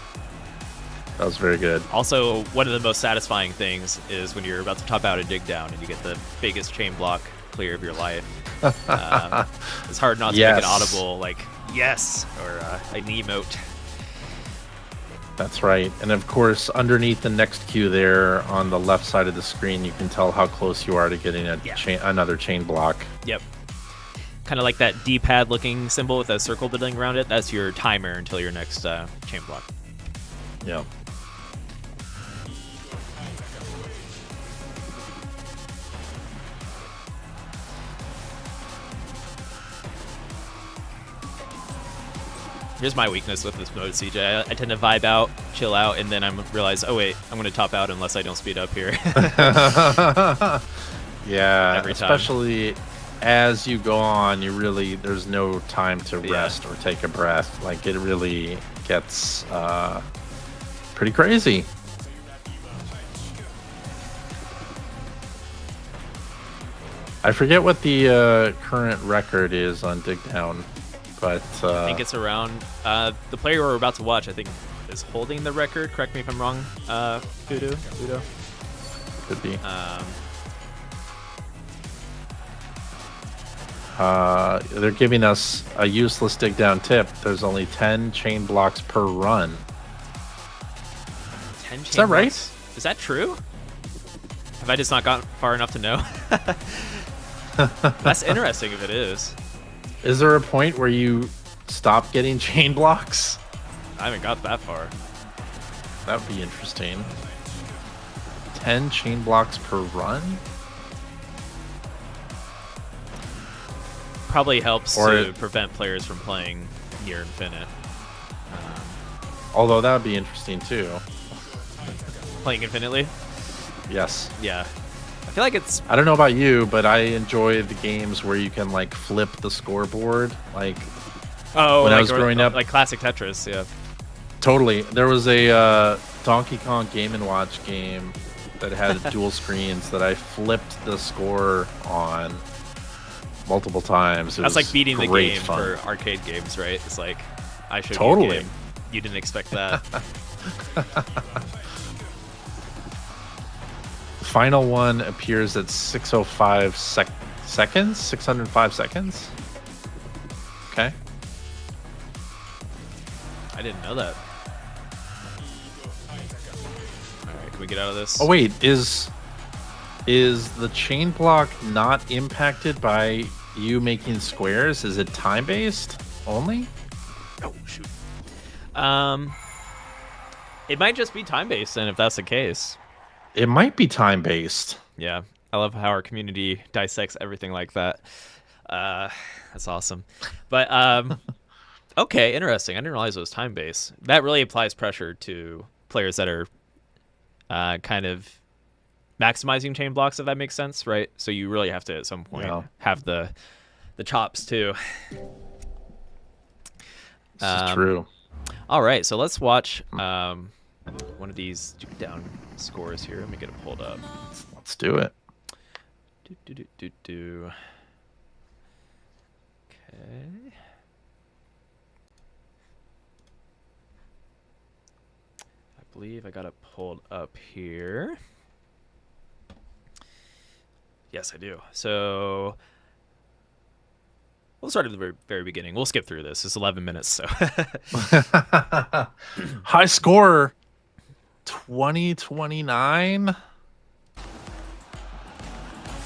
That was very good. Also, one of the most satisfying things is when you're about to top out a dig down and you get the biggest chain block clear of your life. It's hard not to make an audible, like, yes, or an emote. That's right. And of course, underneath the next cue there on the left side of the screen, you can tell how close you are to getting another chain block. Yep. Kind of like that D-pad looking symbol with a circle building around it. That's your timer until your next chain block. Yeah. Here's my weakness with this mode, CJ. I tend to vibe out, chill out, and then I realize, oh wait, I'm going to top out unless I don't speed up here. Yeah, Every time. Especially as you go on, there's no time to rest or take a breath. Like, it really gets pretty crazy. I forget what the current record is on Dig Down. But I think it's around the player we're about to watch. I think is holding the record. Correct me if I'm wrong. Udo. Could be. They're giving us a useless dig down tip. There's only 10 chain blocks per run. 10 chain Is that right? blocks? Is that true? Have I just not gotten far enough to know? That's interesting if it is. Is there a point where you stop getting chain blocks? I haven't got that far. That would be interesting. 10 chain blocks per run? Probably helps to prevent players from playing near infinite. Although that would be interesting too. Playing infinitely? Yes. Yeah. I feel like it's... I don't know about you, but I enjoy the games where you can like flip the scoreboard. Like when I was growing up, like classic Tetris. Yeah. Totally. There was a Donkey Kong Game & Watch game that had dual screens that I flipped the score on multiple times. That's like beating the game for arcade games, right? It's like, I showed you a game. You didn't expect that. Final one appears at 605 seconds? 605 seconds? Okay. I didn't know that. Alright, can we get out of this? Oh wait, is the chain block not impacted by you making squares? Is it time-based only? Oh, shoot. It might just be time-based, then, if that's the case. It might be time-based. Yeah, I love how our community dissects everything like that. That's awesome. But, okay, interesting. I didn't realize it was time-based. That really applies pressure to players that are kind of maximizing chain blocks, if that makes sense, right? So you really have to, at some point, have the chops, too. This is true. All right, so let's watch one of these down scores here. Let me get it pulled up. Let's do it. Okay. I believe I got it pulled up here. Yes, I do. So we'll start at the very beginning. We'll skip through this. It's 11 minutes, so. High score, 2029.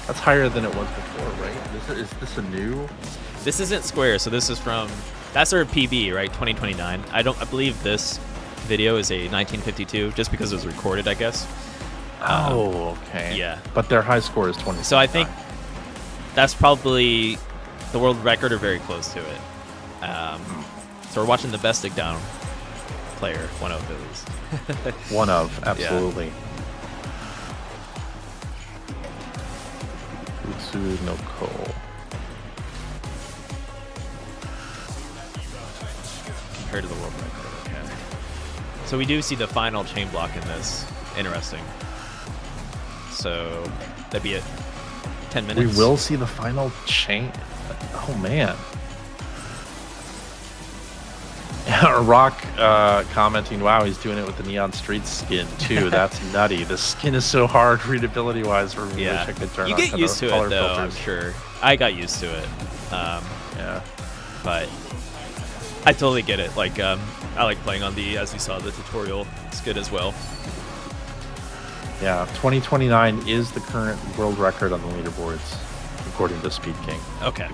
That's higher than it was before, right? Is this a new? This isn't Square, so this is from, that's our PB, right? 2029. I believe this video is a 1952, just because it was recorded, I guess. Oh, okay. Yeah. But their high score is 20. So I think that's probably the world record or very close to it. So we're watching the best dig down player, one of at least. One of, absolutely. Utsu no Ko. Compared to the world record, okay. So we do see the final chain block in this. Interesting. So that'd be it. 10 minutes. We will see the final chain. Oh man. Rock commenting, wow, he's doing it with the Neon Street skin too. That's nutty. The skin is so hard readability wise. Yeah. Wish I could turn you on get used to color it though, filters. I'm sure. I got used to it. Yeah. But I totally get it. Like, I like playing on the, as you saw, the tutorial. It's good as well. Yeah, 2029 is the current world record on the leaderboards, according to Speed King. Okay.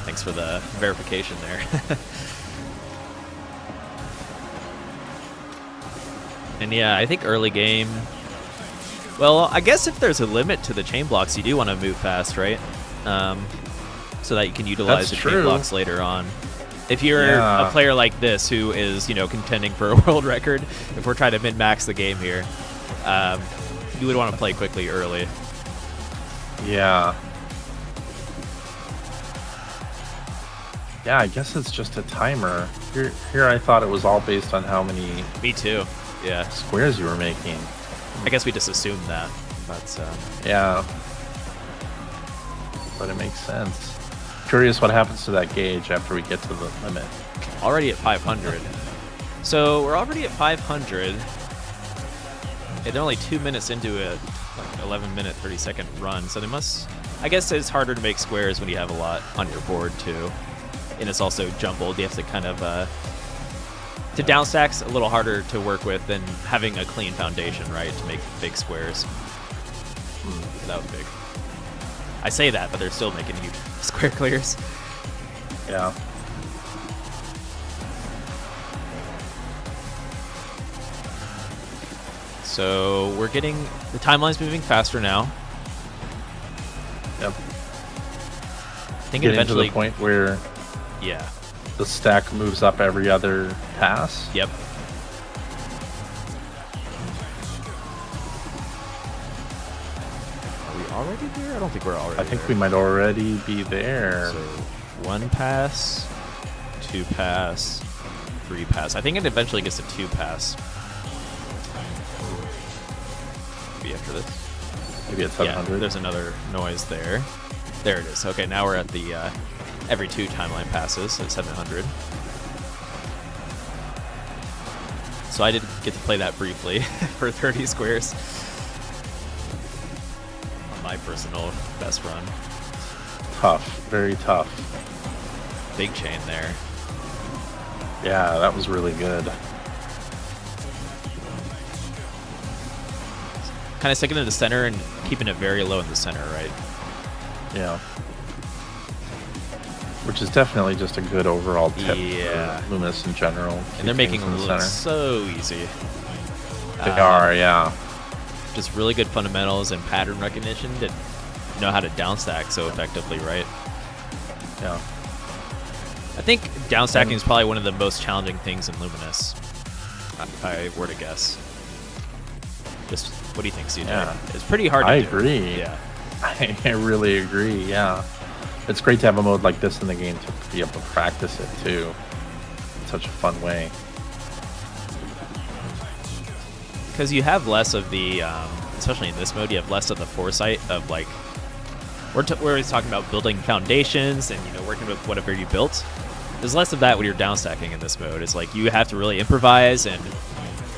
Thanks for the verification there. And yeah, I think early game. Well, I guess if there's a limit to the chain blocks, you do want to move fast, right? So that you can utilize That's the chain true. blocks later on. If you're a player like this who is, contending for a world record, if we're trying to min-max the game here, you would want to play quickly early. Yeah. Yeah, I guess it's just a timer. Here I thought it was all based on how many Me too. Yeah. squares you were making. I guess we just assumed that. That's Yeah. But it makes sense. Curious what happens to that gauge after we get to the limit. already at 500. So we're already at 500. And they're only 2 minutes into a 11-minute, 30-second run. So they must. I guess it's harder to make squares when you have a lot on your board too, and it's also jumbled. You have to kind of to downstack's a little harder to work with than having a clean foundation, right? To make big squares. That was big. I say that, but they're still making huge square clears. Yeah. So we're getting the timeline's moving faster now. Yep. I think Getting eventually, to the point where yeah. the stack moves up every other pass. Yep. Are we already there? I don't think we're already I think there. we might already be there. So 1 pass, 2 pass, 3 pass. I think it eventually gets to 2 pass. Maybe after this. Maybe at Yeah, 700. there's another noise there. There it is. Okay, now we're at the every 2 timeline passes at 700. So I did get to play that briefly for 30 squares. On my personal best run. Tough. Very tough. Big chain there. Yeah, that was really good. Kind of sticking in the center and keeping it very low in the center, right? Yeah. Which is definitely just a good overall tip Yeah. for Lumines in general. And they're Keep making things it in the look center. so easy. They are, yeah. Just really good fundamentals and pattern recognition to know how to downstack so effectively, right? Yeah. I think downstacking is probably one of the most challenging things in Luminous, if I were to guess. Just what do you think, CJ? Yeah. It's pretty hard to I do. agree. Yeah. I really agree, yeah. It's great to have a mode like this in the game to be able to practice it too. In such a fun way. Because you have less of the especially in this mode, you have less of the foresight of like we're always talking about building foundations and working with whatever you built. There's less of that when you're down stacking in this mode. It's like you have to really improvise and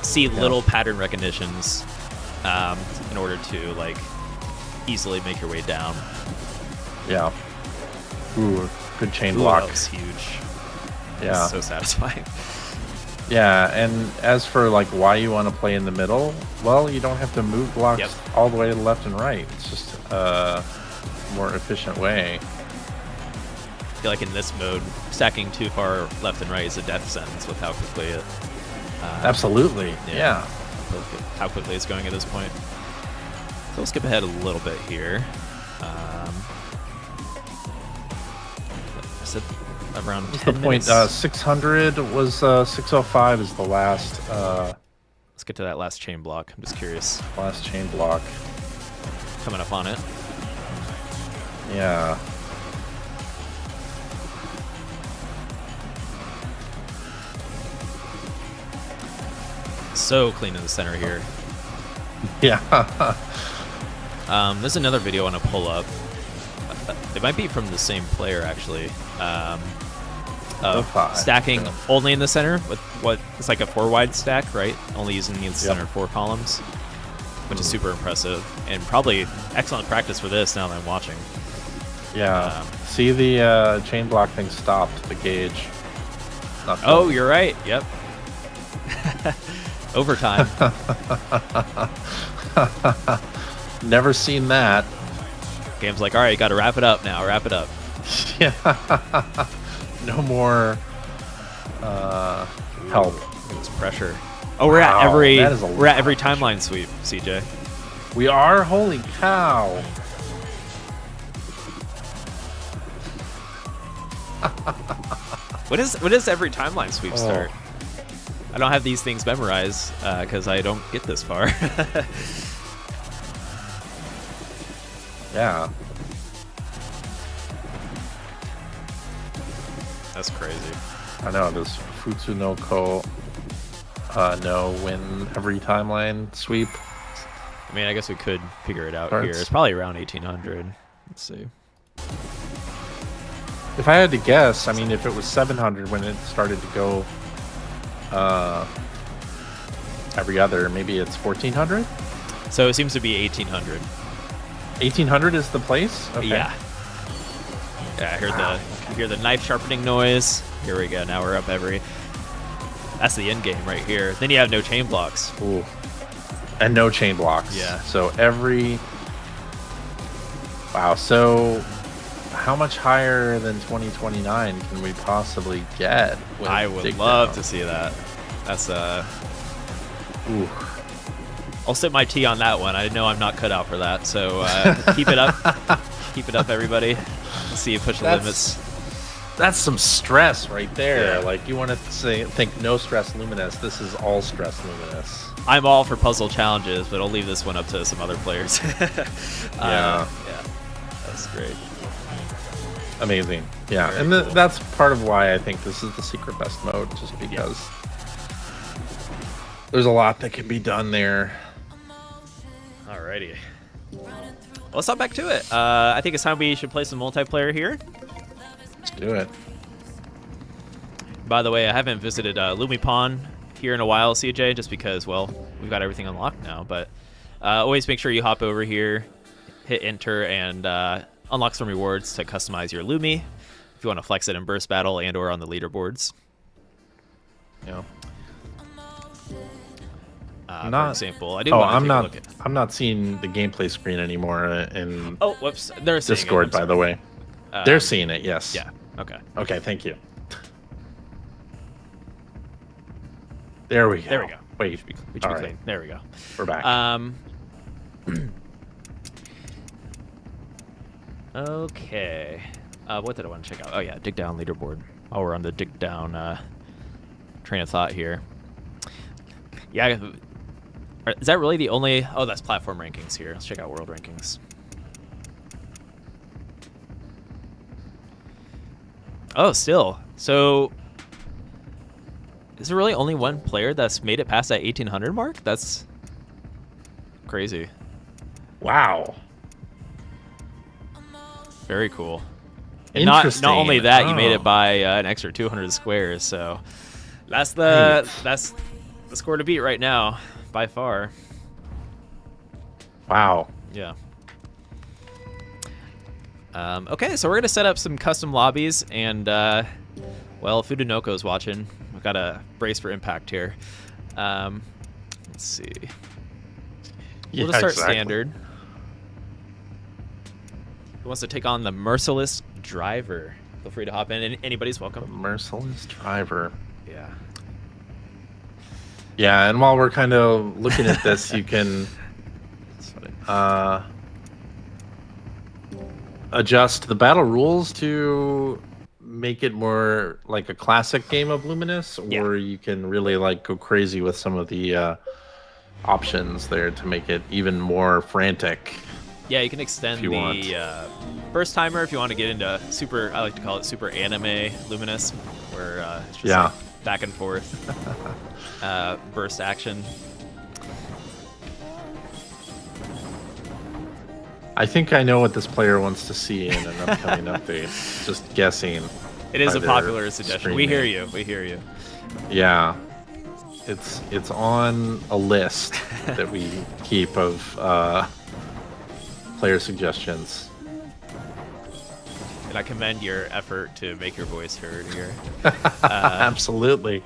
see little pattern recognitions in order to like easily make your way down. Yeah. Ooh, good chain block. That was huge. Yeah. So satisfying. Yeah, and as for like why you want to play in the middle, well, you don't have to move blocks all the way to the left and right. It's just a more efficient way. I feel like in this mode, stacking too far left and right is a death sentence with how quickly it... Absolutely, yeah. How quickly it's going at this point. So we'll skip ahead a little bit here. Is it around 10 minutes? 600 was 605 is the last... Let's get to that last chain block. I'm just curious. Last chain block. Coming up on it. Yeah. So clean in the center here. Yeah. There's another video I want to pull up. It might be from the same player, actually. Stacking only in the center with what it's like a 4-wide stack, right? Only using the center 4 columns, which is super impressive and probably excellent practice for this now that I'm watching. Yeah. See the chain block thing stopped, the gauge. Oh, you're right. Yep. Overtime. Never seen that. Game's like, all right, got to wrap it up now. Wrap it up. Yeah. No more help. It's pressure. Oh, we're at every timeline sweep, CJ. We are. Holy cow! What is every timeline sweep start? I don't have these things memorized because I don't get this far. Yeah. That's crazy. I know. Does Futsu no Ko know win every timeline sweep? I mean, I guess we could figure it out here. It's probably around 1800. Let's see. If I had to guess, I mean, if it was 700 when it started to go every other, maybe it's 1400? So it seems to be 1800. 1800 is the place? Okay. Yeah. Yeah, I hear the knife sharpening noise. Here we go. Now we're up every... That's the end game right here. Then you have no chain blocks. Ooh. And no chain blocks. Yeah. So every... Wow. So how much higher than 2029 can we possibly get? I would love to see that. That's Ooh. I'll sip my tea on that one. I know I'm not cut out for that. So keep it up. Keep it up, everybody. Let's see you push the limits. That's some stress right there. Yeah. Like, you want to think no stress Luminous. This is all stress Luminous. I'm all for puzzle challenges, but I'll leave this one up to some other players. Yeah. Yeah. That's great. Amazing. Yeah. Very and cool. that's part of why I think this is the secret best mode, just because there's a lot that can be done there. Alrighty. Well, let's hop back to it. I think it's time we should play some multiplayer here. Let's do it. By the way, I haven't visited Lumii here in a while, CJ, just because, well, we've got everything unlocked now. But always make sure you hop over here, hit enter, and unlock some rewards to customize your Loomii if you want to flex it in burst battle and or on the leaderboards. Yeah. For example, I do want to take a look at... I'm not seeing the gameplay screen anymore in Oh, whoops. They're seeing Discord, it. by the way. They're seeing it, yes. Yeah, okay. Okay, thank you. There we go. There we go. Wait, We should be all right. clean. There we go. We're back. Okay. What did I want to check out? Oh, yeah, dig down leaderboard. While we're on the dig down train of thought here. Yeah, is that really the only... Oh, that's platform rankings here. Let's check out world rankings. Oh, still. So, is there really only one player that's made it past that 1800 mark? That's crazy. Wow. Very cool. And not only that, you made it Oh. by an extra 200 squares. So that's Right. that's the score to beat right now, by far. Wow. Yeah. Okay, so we're gonna set up some custom lobbies, and well, Fudenoko's watching. We've got a brace for impact here. Let's see. We'll just start standard. Who wants to take on the Merciless Driver? Feel free to hop in. Anybody's welcome. Merciless Driver. Yeah. Yeah, and while we're kind of looking at this, you can That's funny. adjust the battle rules to make it more like a classic game of Luminous, or you can really like go crazy with some of the options there to make it even more frantic. Yeah, you can extend the burst timer if you want to get into super. I like to call it super anime Luminous, where it's just like back and forth burst action. I think I know what this player wants to see in an upcoming update. Just guessing. It is a popular suggestion. We hear you. We hear you. Yeah, it's on a list that we keep of player suggestions. And I commend your effort to make your voice heard here. Absolutely.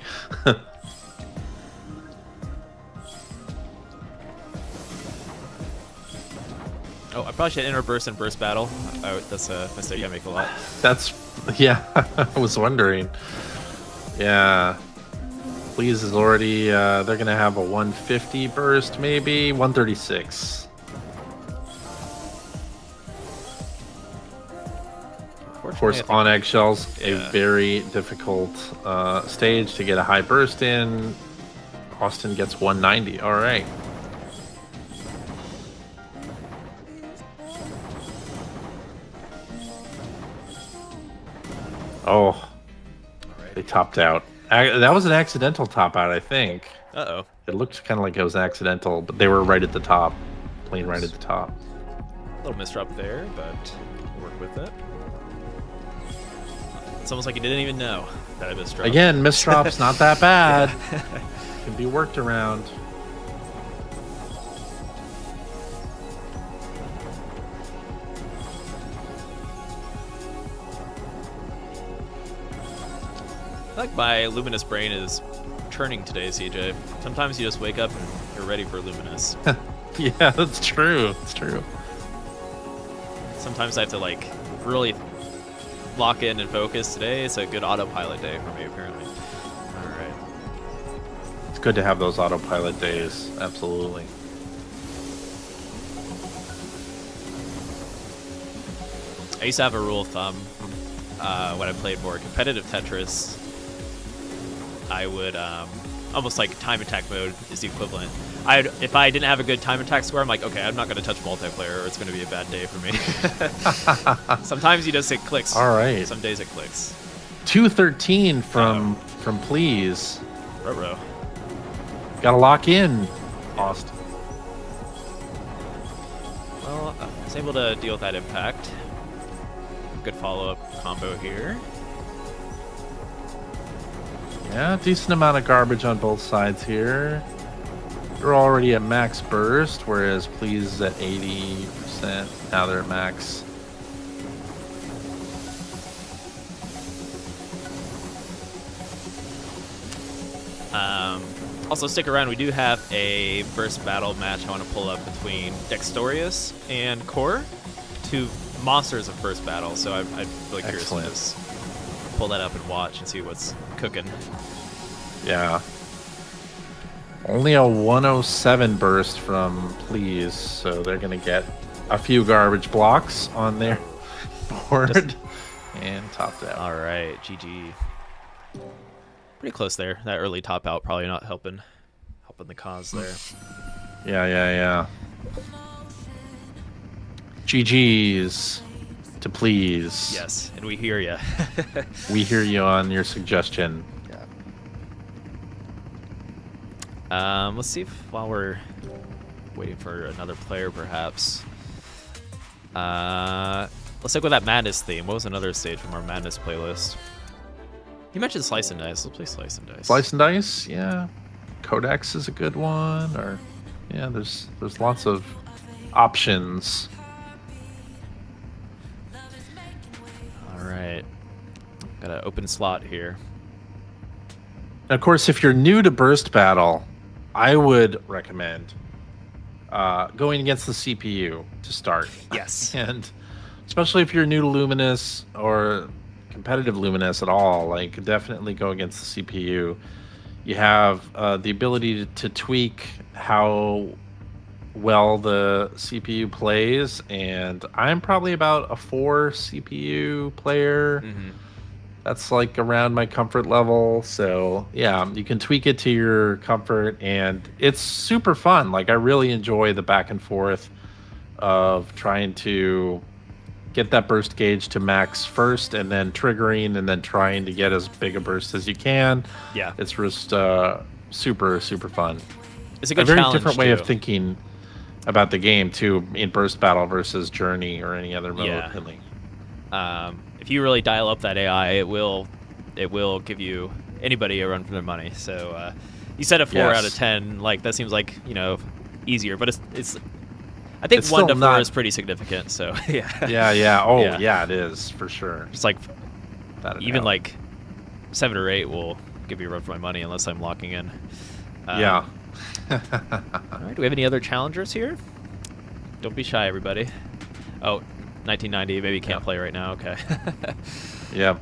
Oh, I probably should enter burst and burst battle. Oh, that's a mistake I make a lot. Yeah, I was wondering. Yeah. Please is already, they're going to have a 150 burst, maybe 136. Of course, on eggshells, a very difficult stage to get a high burst in. Austin gets 190. All right. Oh, they topped out. That was an accidental top out, I think. Uh-oh. It looked kind of like it was accidental, but they were right at the top. Playing right at the top. A little misdrop there, but we'll work with it. It's almost like you didn't even know that I misdropped. Again, misdrop's not that bad. Can be worked around. I like my luminous brain is churning today, CJ. Sometimes you just wake up and you're ready for luminous. Yeah, that's true. It's true. Sometimes I have to like really lock in and focus. Today it's a good autopilot day for me, apparently. All right. It's good to have those autopilot days. Absolutely. I used to have a rule of thumb when I played more competitive Tetris. I would almost like time attack mode is the equivalent. If I didn't have a good time attack score, I'm like, okay, I'm not going to touch multiplayer or it's going to be a bad day for me. Sometimes you just it clicks. All right. Some days it clicks. 213 from Please. Ruh-roh. Got to lock in, Austin. Well, I was able to deal with that impact. Good follow-up combo here. Yeah, decent amount of garbage on both sides here. They're already at max burst, whereas Please is at 80%. Now they're at max. Also, stick around. We do have a burst battle match I want to pull up between Dextorius and Core, two monsters of burst battle. So I'm really curious to just pull that up and watch and see what's cooking. Yeah. Only a 107 burst from Please, so they're going to get a few garbage blocks on their board and topped out. All right, GG. Pretty close there. That early top out probably not helping the cause there. Yeah. GG's to Please. Yes, and we hear you. We hear you on your suggestion. Let's see if while we're waiting for another player, perhaps. Let's stick with that Madness theme. What was another stage from our Madness playlist? You mentioned Slice and Dice. Let's play Slice and Dice. Slice and Dice, yeah. Codex is a good one. Or yeah, there's lots of options. All right. Got an open slot here. And of course, if you're new to Burst Battle, I would recommend going against the CPU to start. Yes. And especially if you're new to Luminous or competitive Luminous at all, like definitely go against the CPU. You have the ability to tweak how well the CPU plays, and I'm probably about a 4 CPU player. Mm-hmm. That's like around my comfort level. So yeah, you can tweak it to your comfort, and it's super fun. Like I really enjoy the back and forth of trying to get that burst gauge to max first, and then triggering, and then trying to get as big a burst as you can. Yeah, it's just super fun. It's a good very challenge, different way too. of thinking about the game too, in Burst Battle versus Journey or any other mode. Yeah. Really. If you really dial up that AI, it will give you anybody a run for their money. So you said a 4 Yes. out of 10. Like that seems like easier, but it's I think It's 1 to still 4 not- is pretty significant. So yeah. Yeah. Oh Yeah. yeah, it is for sure. Just like Without a even doubt. like 7 or 8 will give you a run for my money unless I'm locking in. Yeah. All right. Do we have any other challengers here? Don't be shy, everybody. Oh, 1990. Maybe you can't play right now. Okay. Yep.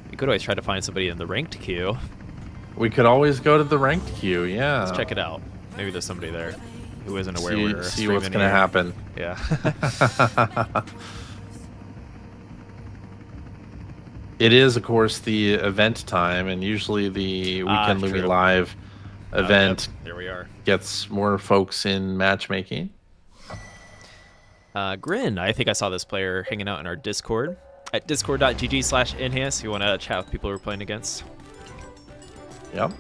You could always try to find somebody in the ranked queue. We could always go to the ranked queue. Yeah. Let's check it out. Maybe there's somebody there who isn't aware we're See what's streaming gonna here. happen. Yeah. It is, of course, the event time, and usually the Weekend Lumie true. Live event Yep, there we are. gets more folks in matchmaking. Grin, I think I saw this player hanging out in our Discord at discord.gg/enhance. You want to chat with people we're playing against? Yep.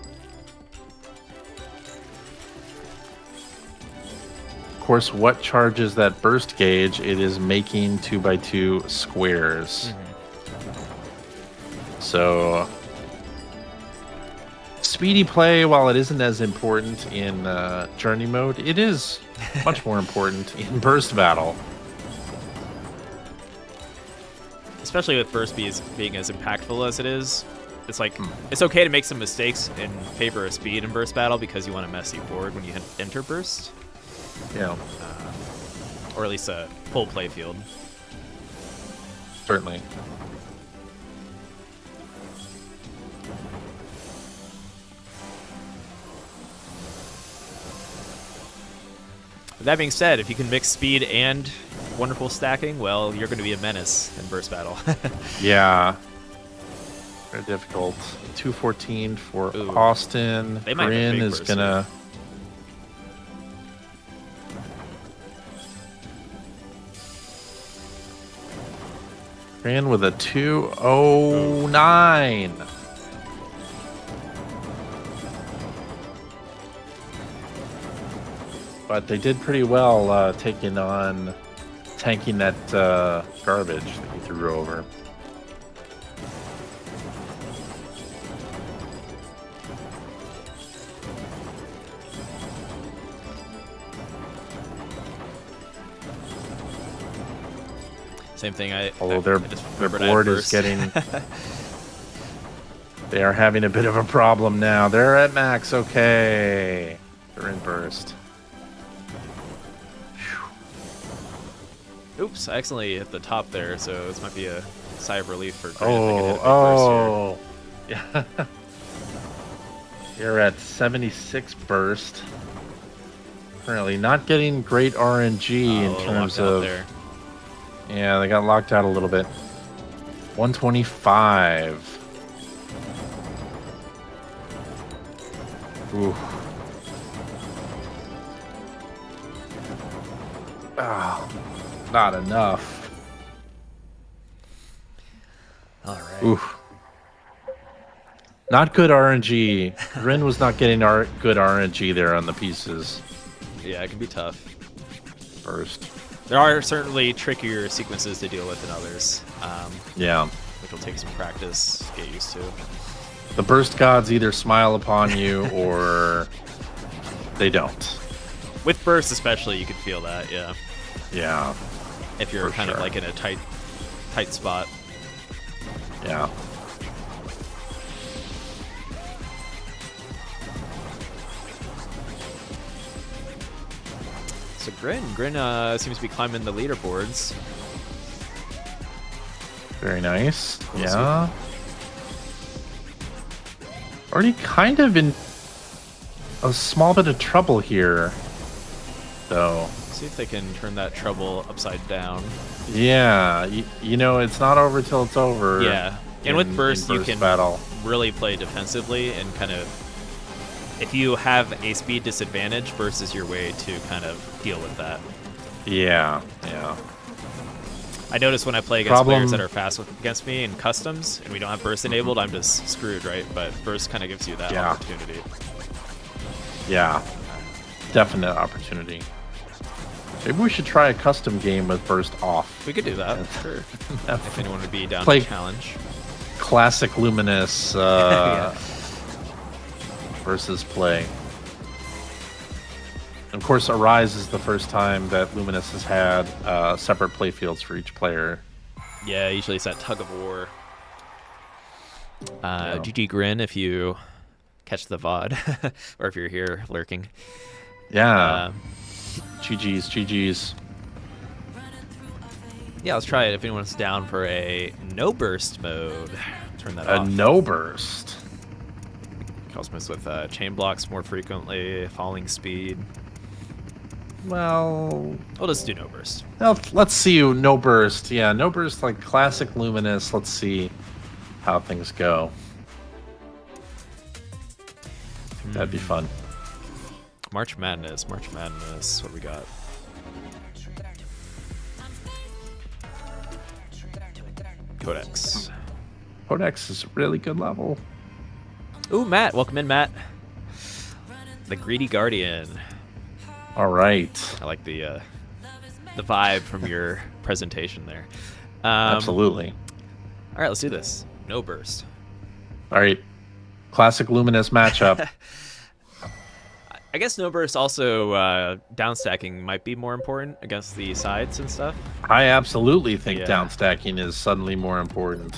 Of course, what charges that burst gauge? It is making 2x2 squares. So, speedy play, while it isn't as important in Journey mode, it is much more important in Burst Battle. Especially with burst being as impactful as it is. It's like, it's okay to make some mistakes in favor of speed in burst battle because you want to mess you forward when you enter burst. Yeah, Or at least a full play field. certainly. With that being said, if you can mix speed and wonderful stacking, well, you're going to be a menace in burst battle. Yeah. Very difficult. 214 for Ooh. Austin. They might have Grin big is burst gonna. Grin with a 209. But they did pretty well tanking that garbage that he threw over. Same thing. Although I their just their remembered I had board is burst. getting. They are having a bit of a problem now. They're at max. Okay. They're in burst. Oops, I accidentally hit the top there, so this might be a sigh of relief for Grin. They can hit a big Oh. Yeah. You're at 76 burst. Currently not getting great RNG in burst here. terms Locked out of. there. Yeah, they got locked out a little bit. 125. Ooh. Ah, not enough. All right. Oof. Not good RNG. Rin was not getting good RNG there on the pieces. Yeah, it can be tough. First. There are certainly trickier sequences to deal with than others. Yeah. Which will take some practice, get used to. The burst gods either smile upon you or they don't. With burst especially, you can feel that, yeah. Yeah. If you're kind of like in a tight spot. Yeah. So Grin seems to be climbing the leaderboards. Very nice. We'll yeah. Already kind of in a small bit of trouble here, though. See if they can turn that trouble upside down. Yeah, you know, it's not over till it's over. Yeah, and with burst you can battle. really play defensively and kind of, if you have a speed disadvantage, burst is your way to kind of deal with that. Yeah, yeah. I notice when I play against players that are fast against me in customs and we don't have burst enabled, I'm just screwed, right? But burst kind of gives you that opportunity. Yeah, definite opportunity. Maybe we should try a custom game with burst off. We could do that, sure. If anyone would be down Play to challenge. Classic Luminous versus play. Of course, Arise is the first time that Luminous has had separate playfields for each player. Yeah, usually it's that tug of war. GG Grin if you catch the VOD, or if you're here lurking. Yeah. GG's. Yeah, let's try it if anyone's down for a no burst mode. Turn that off. A no burst. Cosmos with chain blocks more frequently, falling speed. Well, we'll just do no burst. Let's see no burst. Yeah, no burst like classic Luminous. Let's see how things go. That'd be fun. March Madness. What do we got? Codex. Codex is a really good level. Ooh, Matt. Welcome in, Matt. The Greedy Guardian. All right. I like the vibe from your presentation there. Absolutely. All right, let's do this. No burst. All right. Classic Luminous matchup. I guess no burst also downstacking might be more important against the sides and stuff. I absolutely think downstacking is suddenly more important.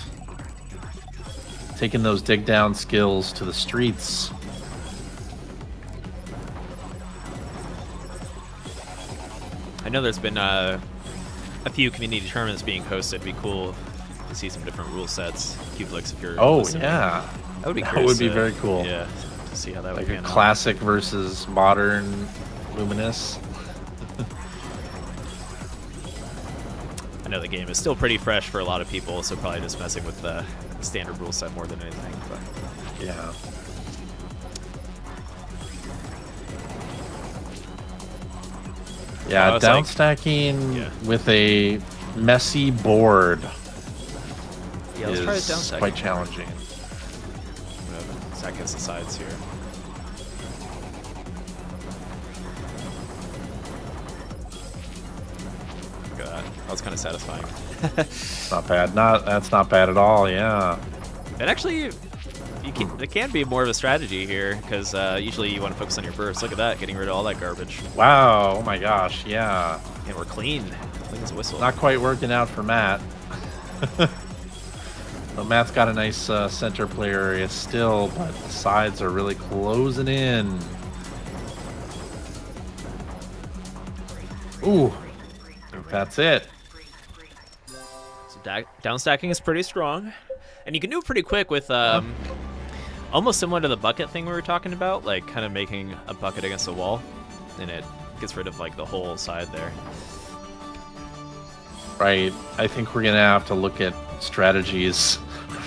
Taking those dig down skills to the streets. I know there's been a few community tournaments being hosted. It'd be cool to see some different rule sets. Cubelix, if you're listening. Yeah. That would be That would be very cool. Yeah, to see how that like would a pan classic versus modern Luminous. I know the game is still pretty fresh for a lot of people, so probably just messing with the standard rule set more than anything. But yeah. Yeah, downstacking with a messy board let's try it downstacking. Quite challenging. Stack against the sides here. Look at that. That was kind of satisfying. Not bad. That's not bad at all. Yeah. And actually, it can be more of a strategy here because usually you want to focus on your burst. Look at that, getting rid of all that garbage. Wow. Oh my gosh. Yeah. And we're clean. Clean as a whistle. Not quite working out for Matt. But Matt's got a nice center play area still, but the sides are really closing in. Ooh. That's it. So downstacking is pretty strong. And you can do it pretty quick with almost similar to the bucket thing we were talking about, like kind of making a bucket against a wall, and it gets rid of like the whole side there. Right. I think we're gonna have to look at strategies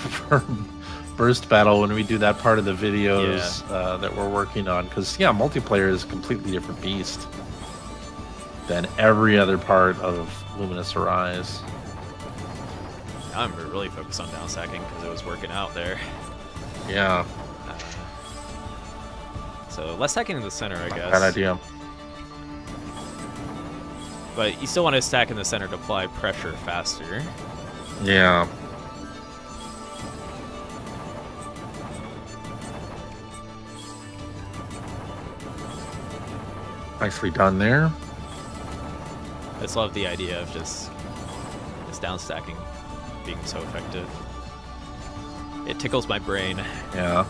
for burst battle when we do that part of the videos that we're working on, because multiplayer is a completely different beast than every other part of Luminous Arise. I'm really focused on downstacking because it was working out there. Yeah. So less stacking in the center, I guess. Bad idea. But you still want to stack in the center to apply pressure faster. Yeah. Nicely done there. I just love the idea of just down stacking being so effective. It tickles my brain. Yeah.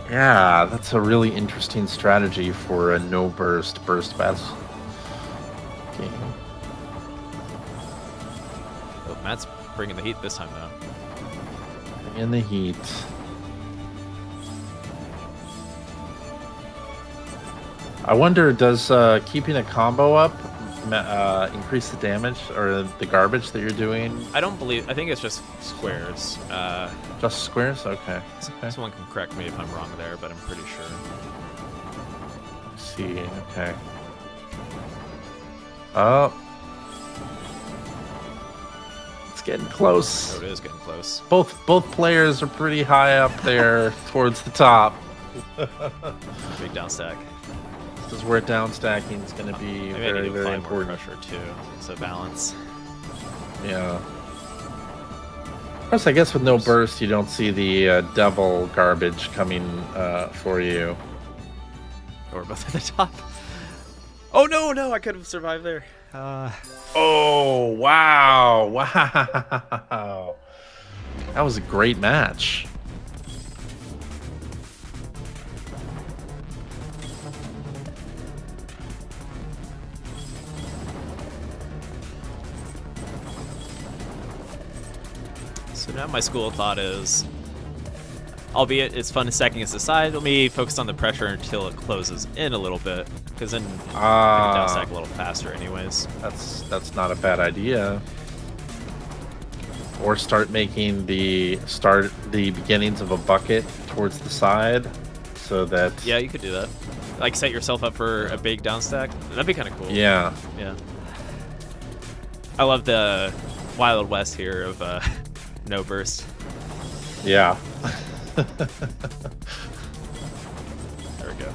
Yeah, that's a really interesting strategy for a no burst battle game. Oh, Matt's bringing the heat this time, though. In the heat. I wonder, does keeping a combo up increase the damage or the garbage that you're doing? I think it's just squares. Just squares? Okay. Someone can correct me if I'm wrong there, but I'm pretty sure. Let's see. Okay. Oh. It's getting close. Oh, it is getting close. Both players are pretty high up there towards the top. Big down stack. This is where down stacking is going to be Maybe very, I need to very apply important. more pressure too, so balance. Yeah. Of course, I guess with no burst, you don't see the double garbage coming for you. Or both at the top. Oh no! I could have survived there. Oh, wow. Wow. That was a great match. So now my school of thought is, albeit it's fun stacking us aside, let me focus on the pressure until it closes in a little bit, because then I can down stack a little faster anyways. That's not a bad idea. Or start making the beginnings of a bucket towards the side, so that Yeah, you could do that. Like set yourself up for a big down stack. That'd be kind of cool. Yeah. Yeah. I love the Wild West here of no burst. Yeah. There we go.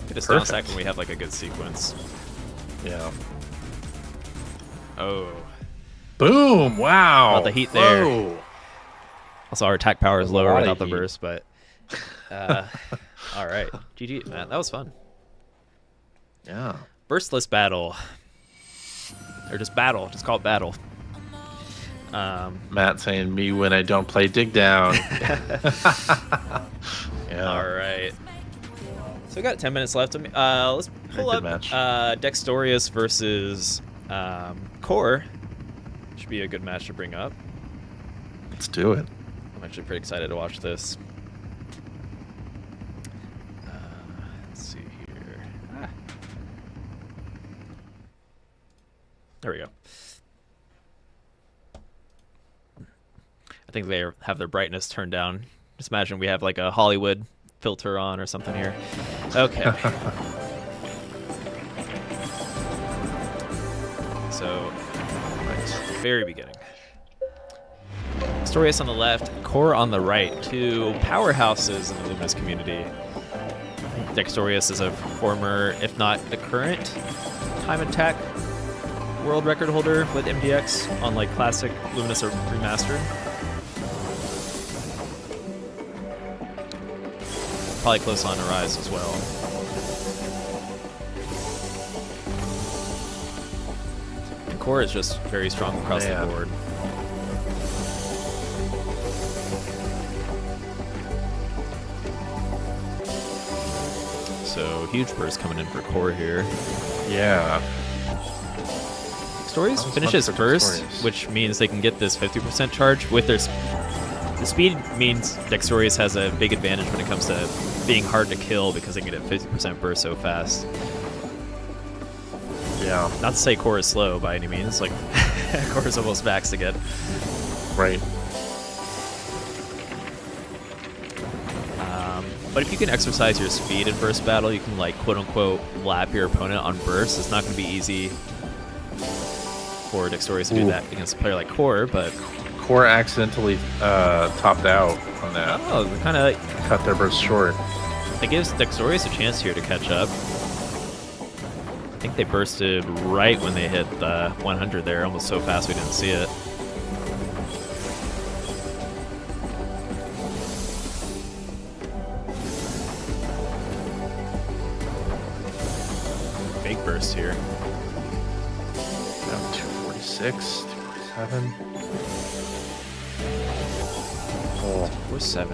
Get a down stack when we have like a good sequence. Yeah. Oh. Boom! Wow. About the heat there. Whoa. Also, our attack power is There's a lower lot without of the heat. burst, but all right. GG, man. That was fun. Yeah. Burstless battle. Or just battle. Just call it battle. Matt saying me when I don't play dig down. Yeah. All right. So we got 10 minutes left. Let's pull Very up good match. Dextorious versus Core. Should be a good match to bring up. Let's do it. I'm actually pretty excited to watch this. Let's see here. There we go. I think they have their brightness turned down. Just imagine we have like a Hollywood filter on or something here. Okay. So, very beginning. Dextorious on the left, Core on the right. Two powerhouses in the Luminous community. Dextorious is a former, if not the current, time attack world record holder with MDX on like classic Luminous Remastered. Probably close on Arise as well. And Core is just very strong across the board. So huge burst coming in for Core here. Yeah. Stories finishes first, which means they can get this 50% charge with their. The speed means Dextorious has a big advantage when it comes to being hard to kill because they can get a 50% burst so fast. Yeah. Not to say Core is slow by any means, like Core is almost max to get. Right. But if you can exercise your speed in burst battle, you can like quote unquote lap your opponent on burst. It's not going to be easy for Dextorious to do that against a player like Core, but Core accidentally topped out on that. Oh, they kind of Cut their burst short. it gives Dexorius a chance here to catch up. I think they bursted right when they hit the 100 there, almost so fast we didn't see it. Big burst here. Down 246, 247. Oh, 4-7.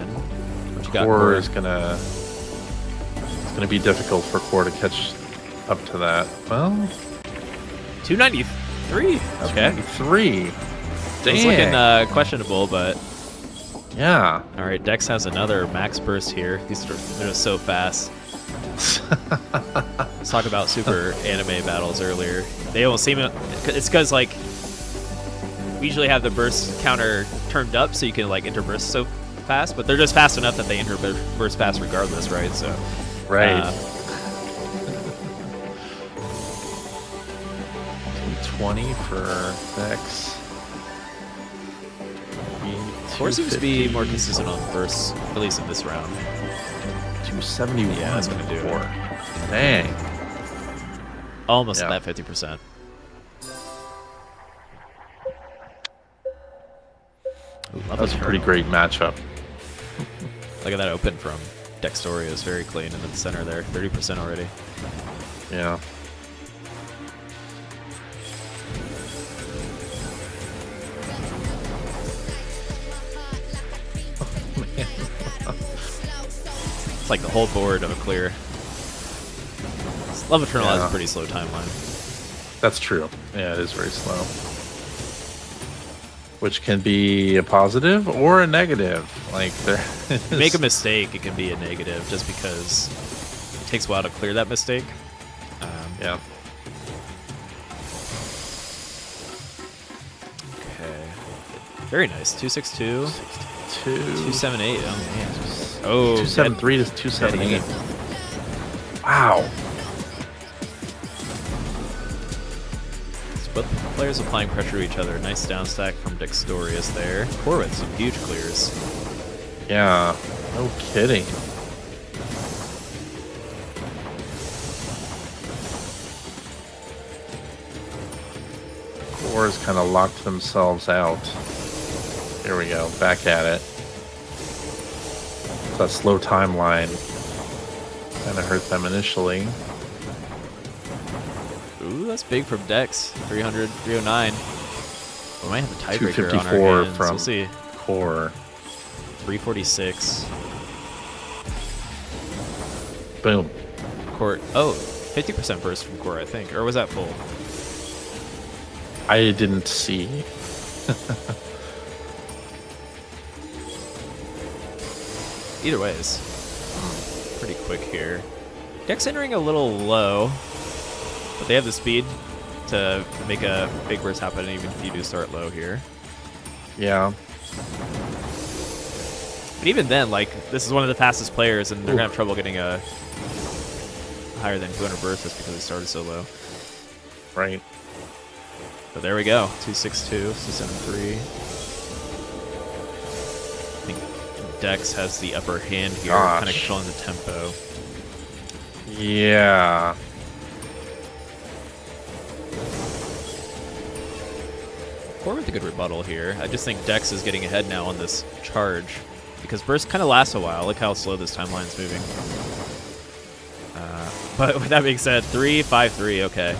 What you got? Core Core? is gonna. It's gonna be difficult for Core to catch up to that. Well, 293. Okay. 3. It's looking questionable, but Yeah. all right. Dex has another max burst here. They're just so fast. Let's talk about super anime battles earlier. They almost seem it's because like we usually have the burst counter turned up so you can like interburst so fast, but they're just fast enough that they interburst fast regardless, right? So Right. 220 for Dex. Core seems to be more consistent on bursts, at least in this round. 271. Yeah, that's gonna do it. Dang. Almost Yeah. at that 50%. Ooh, love That's a the pretty turtle. great matchup. Look at that open from Dextorius, very clean in the center there, 30% already. Yeah. It's like the whole board of a clear. Love Eternal has Yeah. a pretty slow timeline. That's true. Yeah, it is very slow. Which can be a positive or a negative. Like there If you make a mistake, it can be a negative just because it takes a while to clear that mistake. Yeah. Okay. Very nice. 262, 2 278. Oh man. Oh, 273 to 278. Wow. So both players applying pressure to each other. Nice down stack from Dextorius there. Core with some huge clears. Yeah. No kidding. Core's kind of locked themselves out. Here we go. Back at it. That slow timeline kind of hurt them initially. Ooh, that's big from Dex. 300, 309. We might have a tiebreaker on our 254 hands. from We'll see. Core. 346. Boom. Core. Oh, 50% burst from Core, I think. Or was that full? I didn't see. Either ways. Pretty quick here. Dex entering a little low, but they have the speed to make a big burst happen even if you do start low here. Yeah. But even then, like, this is one of the fastest players, and they're going to have trouble getting a higher than 200 burst just because they started so low. Right. But there we go. 262, 273. I think Dex has the upper hand here, kind of Gosh. controlling the tempo. Yeah. Core with a good rebuttal here. I just think Dex is getting ahead now on this charge because burst kind of lasts a while. Look how slow this timeline's moving. But with that being said, 353, okay.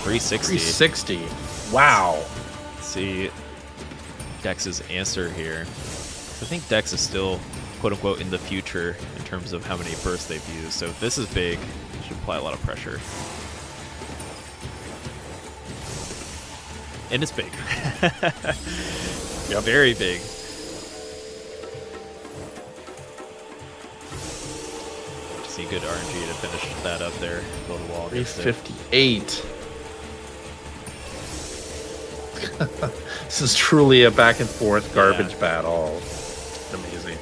360. 360. Wow. Let's see Dex's answer here. I think Dex is still, quote unquote, in the future in terms of how many bursts they've used. So if this is big, it should apply a lot of pressure. And it's big. Yeah, very big. See good RNG to finish that up there. Build a wall against it. 358. This is truly a back and forth garbage battle. Amazing.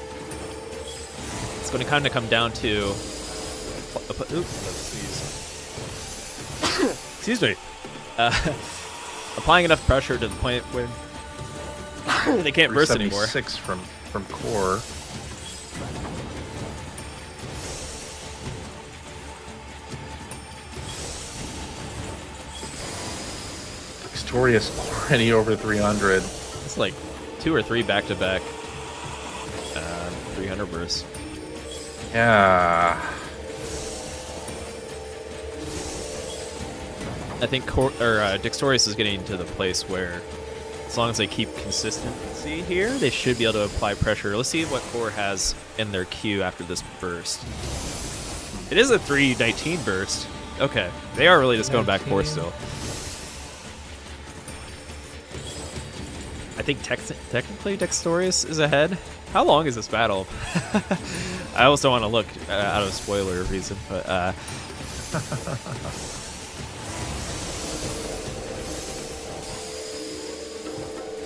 It's going to kind of come down to. Excuse me. Applying enough pressure to the point where They can't burst anymore. 6 from core. Dextorious already over 300. It's like 2 or 3 back-to-back 300 bursts. Yeah. I think Dextorious is getting to the place where, as long as they keep consistency here, they should be able to apply pressure. Let's see what Core has in their queue after this burst. It is a 319 burst. Okay, they are really just going back and forth still. I think technically Dextorious is ahead. How long is this battle? I also want to look out of spoiler reason, but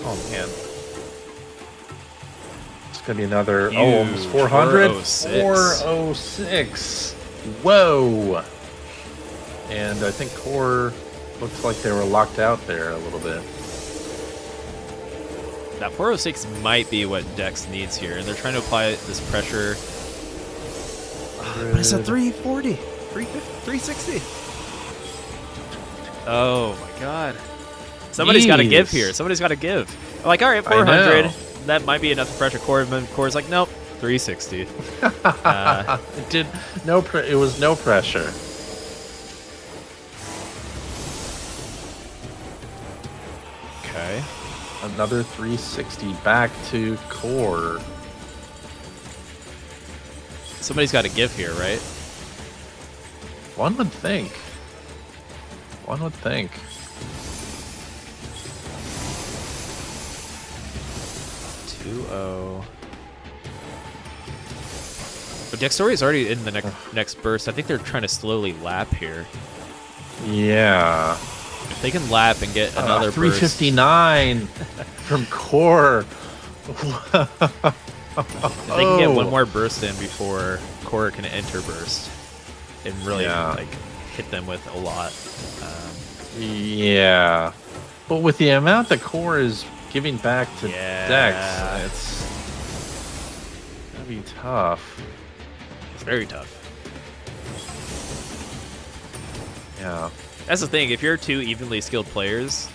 oh man, it's gonna be another almost 400. 406. Whoa! And I think Core looks like they were locked out there a little bit. That 406 might be what Dex needs here, and they're trying to apply this pressure. But it's a 340, 360. Oh my god. Somebody's got to give here. Somebody's got to give. I'm like, all right, 400. That might be enough to pressure Core. And Core's like, nope, 360. It was no pressure. Okay. Another 360 back to Core. Somebody's got to give here, right? One would think. One would think. 2-0. But Dextory is already in the next burst. I think they're trying to slowly lap here. Yeah. If they can lap and get another 359 from Core. If they can get one more burst in before Core can enter burst and really like hit them with a lot. Yeah. But with the amount that Core is giving back to Dex, it's gonna be tough. It's very tough. Yeah. That's the thing. If you're two evenly skilled players,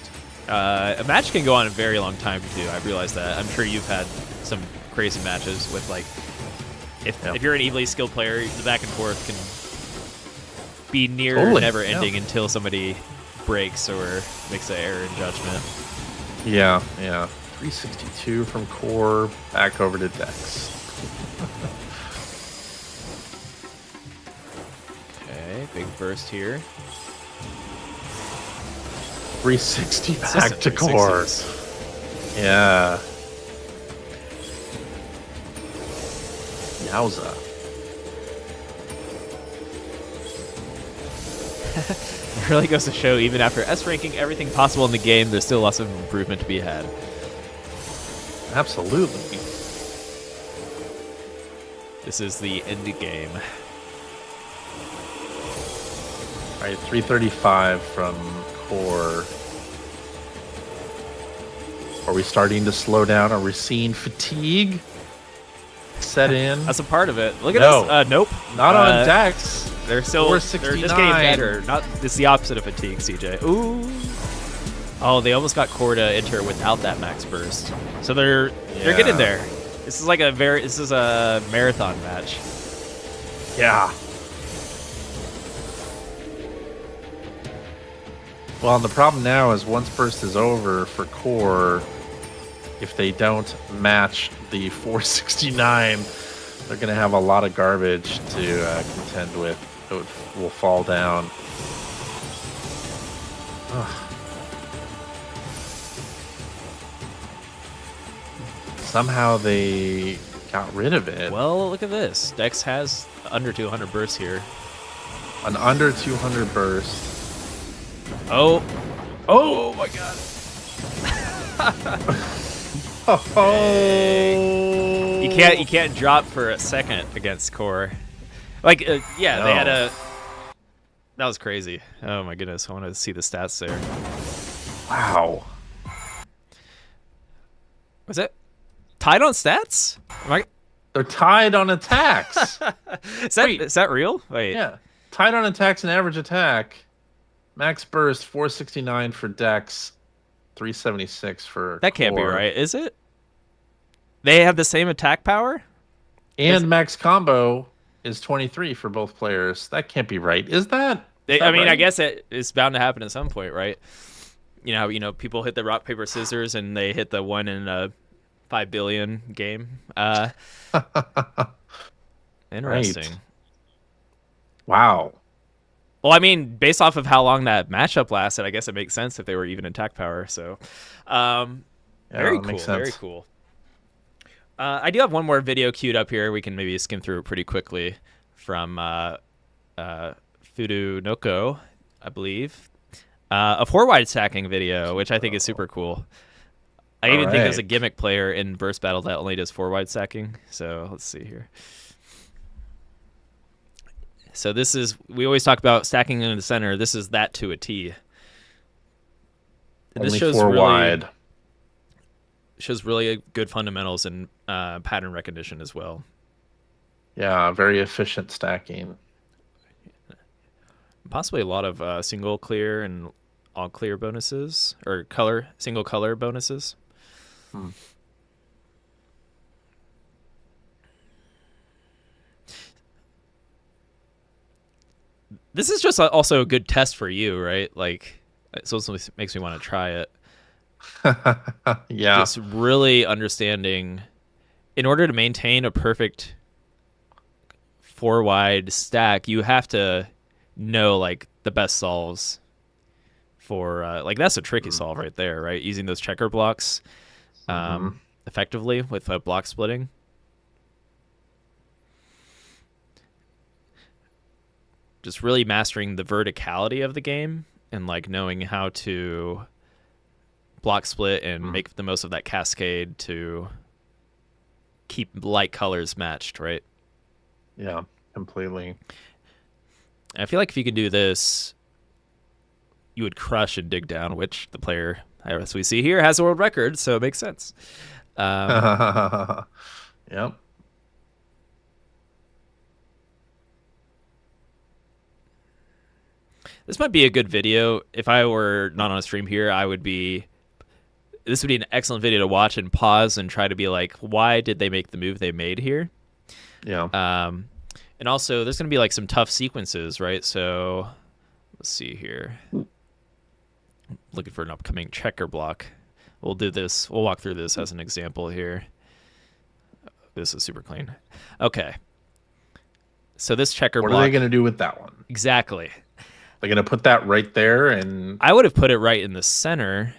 a match can go on a very long time too. I realize that. I'm sure you've had some crazy matches with like, if you're an evenly skilled player, the back and forth can be near never ending until somebody breaks or makes an error in judgment. Yeah, yeah. 362 from Core, back over to Dex. Okay, big burst here. 360 back to Core. Yeah. Yowza. It really goes to show, even after S-ranking everything possible in the game, there's still lots of improvement to be had. Absolutely. This is the end game. All right, 335 from Core. Are we starting to slow down? Are we seeing fatigue set in? That's a part of it. Look at this. Nope. Not on Dex. They're still they're just getting better. It's the opposite of fatigue, CJ. Ooh. Oh, they almost got Core to enter without that max burst. So they're getting there. This is like a marathon match. Yeah. Well, the problem now is once burst is over for Core, if they don't match the 469, they're going to have a lot of garbage to contend with. It will fall down. Ugh. Somehow they got rid of it. Well, look at this. Dex has under 200 bursts here. An under 200 burst. Oh my god. Oh. You can't drop for a second against Core. Like they had a. That was crazy. Oh my goodness! I wanted to see the stats there. Wow. Was it tied on stats? Am I? They're tied on attacks. Is that real? Wait. Yeah. Tied on attacks and average attack. Max burst 469 for Dex, 376 for That can't be core. right, is it? They have the same attack power? And max combo is 23 for both players. That can't be right. Is that? I mean, right? I guess it's bound to happen at some point, right? People hit the rock, paper, scissors, and they hit the 1 in a 5 billion game. Interesting. Right. Wow. Well, I mean, based off of how long that matchup lasted, I guess it makes sense if they were even attack power. So, very cool. Very cool. I do have one more video queued up here. We can maybe skim through it pretty quickly from Fudu Noko, I believe. A 4-wide stacking video, which I think is super cool. I even think there's a gimmick player in Burst Battle that only does 4-wide stacking. So let's see here. So this is, we always talk about stacking in the center. This is that to a T. And only this shows 4-wide. Shows really good fundamentals and pattern recognition as well. Yeah, very efficient stacking. Possibly a lot of single clear and all clear bonuses, or single color bonuses. This is just also a good test for you, right? Like, it also makes me want to try it. Yeah. Just really understanding, in order to maintain a perfect 4-wide stack, you have to know like the best solves for like that's a tricky solve right there, right? Using those checker blocks effectively with block splitting. Just really mastering the verticality of the game and like knowing how to block split and make the most of that cascade to keep light colors matched, right? Yeah, completely. I feel like if you could do this, you would crush and dig down, which the player, as we see here, has a world record, so it makes sense. Yep. This might be a good video. If I were not on a stream here, this would be an excellent video to watch and pause and try to be like, why did they make the move they made here? Yeah. And also, there's going to be like some tough sequences, right? So let's see here. Looking for an upcoming checker block. We'll do this. We'll walk through this as an example here. This is super clean. Okay. So this checker block. What are they going to do with that one? Exactly. They're going to put that right there, and I would have put it right in the center,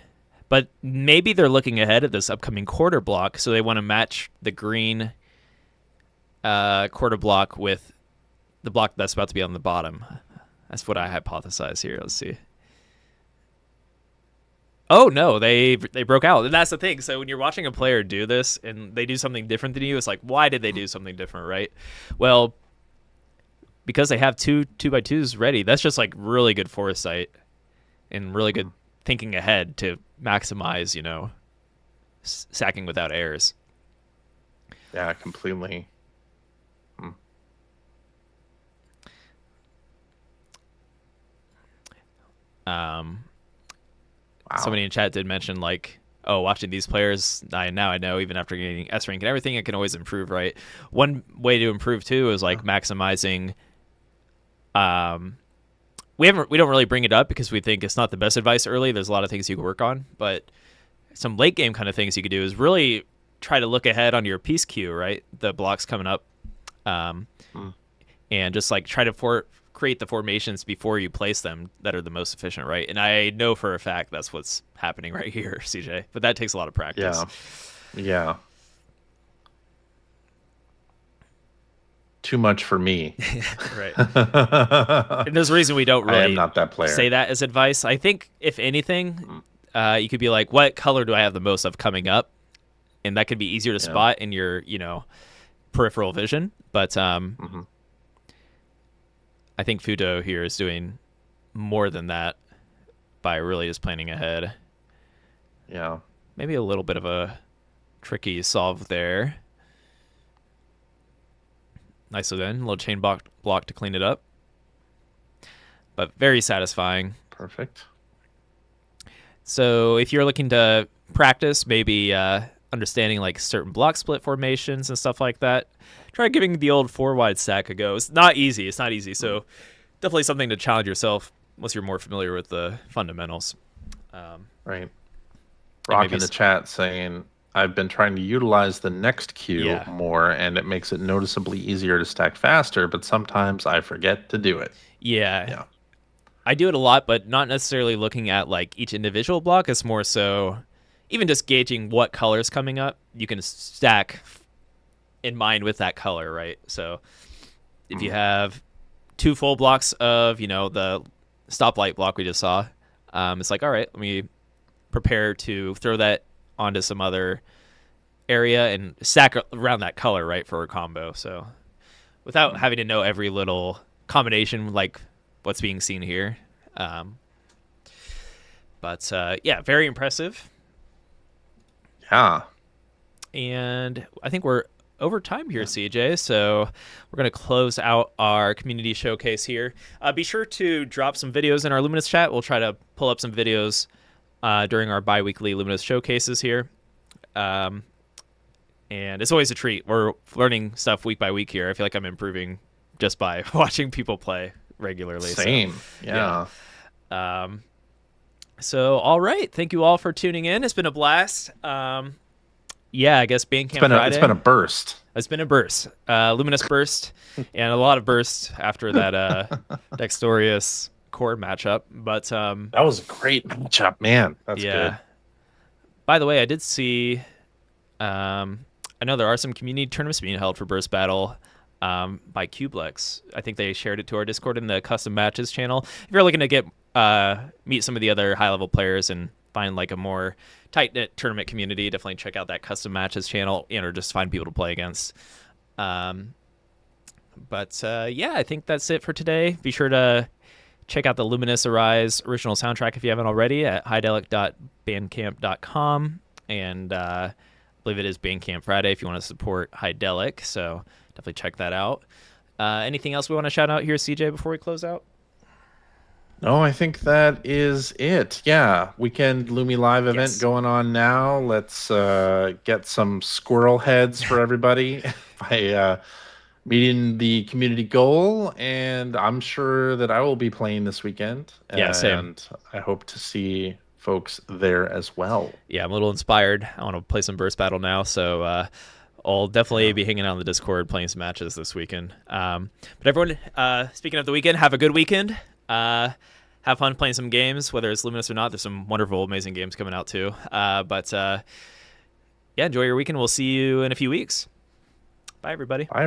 but maybe they're looking ahead at this upcoming quarter block, so they want to match the green quarter block with the block that's about to be on the bottom. That's what I hypothesize here. Let's see. Oh no, they broke out, and that's the thing. So when you're watching a player do this and they do something different than you, it's like, why did they do something different, right? Well, because they have two 2x2s ready. That's just like really good foresight and really good thinking ahead to maximize, sacking without errors. Yeah, completely. Wow. Somebody in chat did mention like, oh, watching these players, I know even after getting S rank and everything, it can always improve, right? One way to improve too is like maximizing. We don't really bring it up because we think it's not the best advice early. There's a lot of things you can work on, but some late game kind of things you could do is really try to look ahead on your piece queue, right? The blocks coming up, and just like try to create the formations before you place them that are the most efficient, right? And I know for a fact that's what's happening right here, CJ. But that takes a lot of practice. Yeah. Too much for me. Right. And there's a reason we don't really I am not that player. Say that as advice. I think, if anything, you could be like, what color do I have the most of coming up? And that could be easier to spot in your, peripheral vision. But I think Fudo here is doing more than that by really just planning ahead. Yeah. Maybe a little bit of a tricky solve there. Nicely done. A little chain block to clean it up. But very satisfying. Perfect. So if you're looking to practice, maybe understanding like certain block split formations and stuff like that, try giving the old 4-wide stack a go. It's not easy. So definitely something to challenge yourself once you're more familiar with the fundamentals. Right. Rock in the chat saying, I've been trying to utilize the next queue more, and it makes it noticeably easier to stack faster, but sometimes I forget to do it. Yeah. I do it a lot, but not necessarily looking at like each individual block. It's more so even just gauging what color is coming up. You can stack in mind with that color, right? So if you have 2 full blocks of, the stoplight block we just saw, it's like, all right, let me prepare to throw that onto some other area and stack around that color, right, for a combo. So without having to know every little combination, like what's being seen here. But very impressive. Yeah. And I think we're over time here, CJ. So we're going to close out our community showcase here. Be sure to drop some videos in our Luminous chat. We'll try to pull up some videos during our bi-weekly Luminous showcases here. And it's always a treat. We're learning stuff week by week here. I feel like I'm improving just by watching people play regularly. Same. So, so, all right. Thank you all for tuning in. It's been a blast. I guess Bandcamp Friday. It's been a burst. It's been a burst. Luminous burst, and a lot of bursts after that Dextorious core matchup. But that was a great matchup, man. That's good. By the way, I did see. I know there are some community tournaments being held for Burst Battle by Cublex. I think they shared it to our Discord in the custom matches channel. If you're looking to get meet some of the other high level players and find like a more tight knit tournament community, definitely check out that custom matches channel, or just find people to play against. I think that's it for today. Be sure to check out the Lumines Arise original soundtrack if you haven't already at hidelic.bandcamp.com, and I believe it is Bandcamp Friday if you want to support Hidelic, so definitely check that out. Anything else we want to shout out here, CJ, before we close out? No, I think that is it. Yeah, weekend Loomii Live event going on now. Let's get some squirrel heads for everybody by meeting the community goal, and I'm sure that I will be playing this weekend. Yeah, same. And I hope to see folks there as well. Yeah, I'm a little inspired. I want to play some Burst Battle now, so I'll definitely be hanging out on the Discord playing some matches this weekend. But everyone, speaking of the weekend, have a good weekend. Have fun playing some games, whether it's Luminous or not. There's some wonderful, amazing games coming out too. Enjoy your weekend. We'll see you in a few weeks. Bye, everybody. Bye.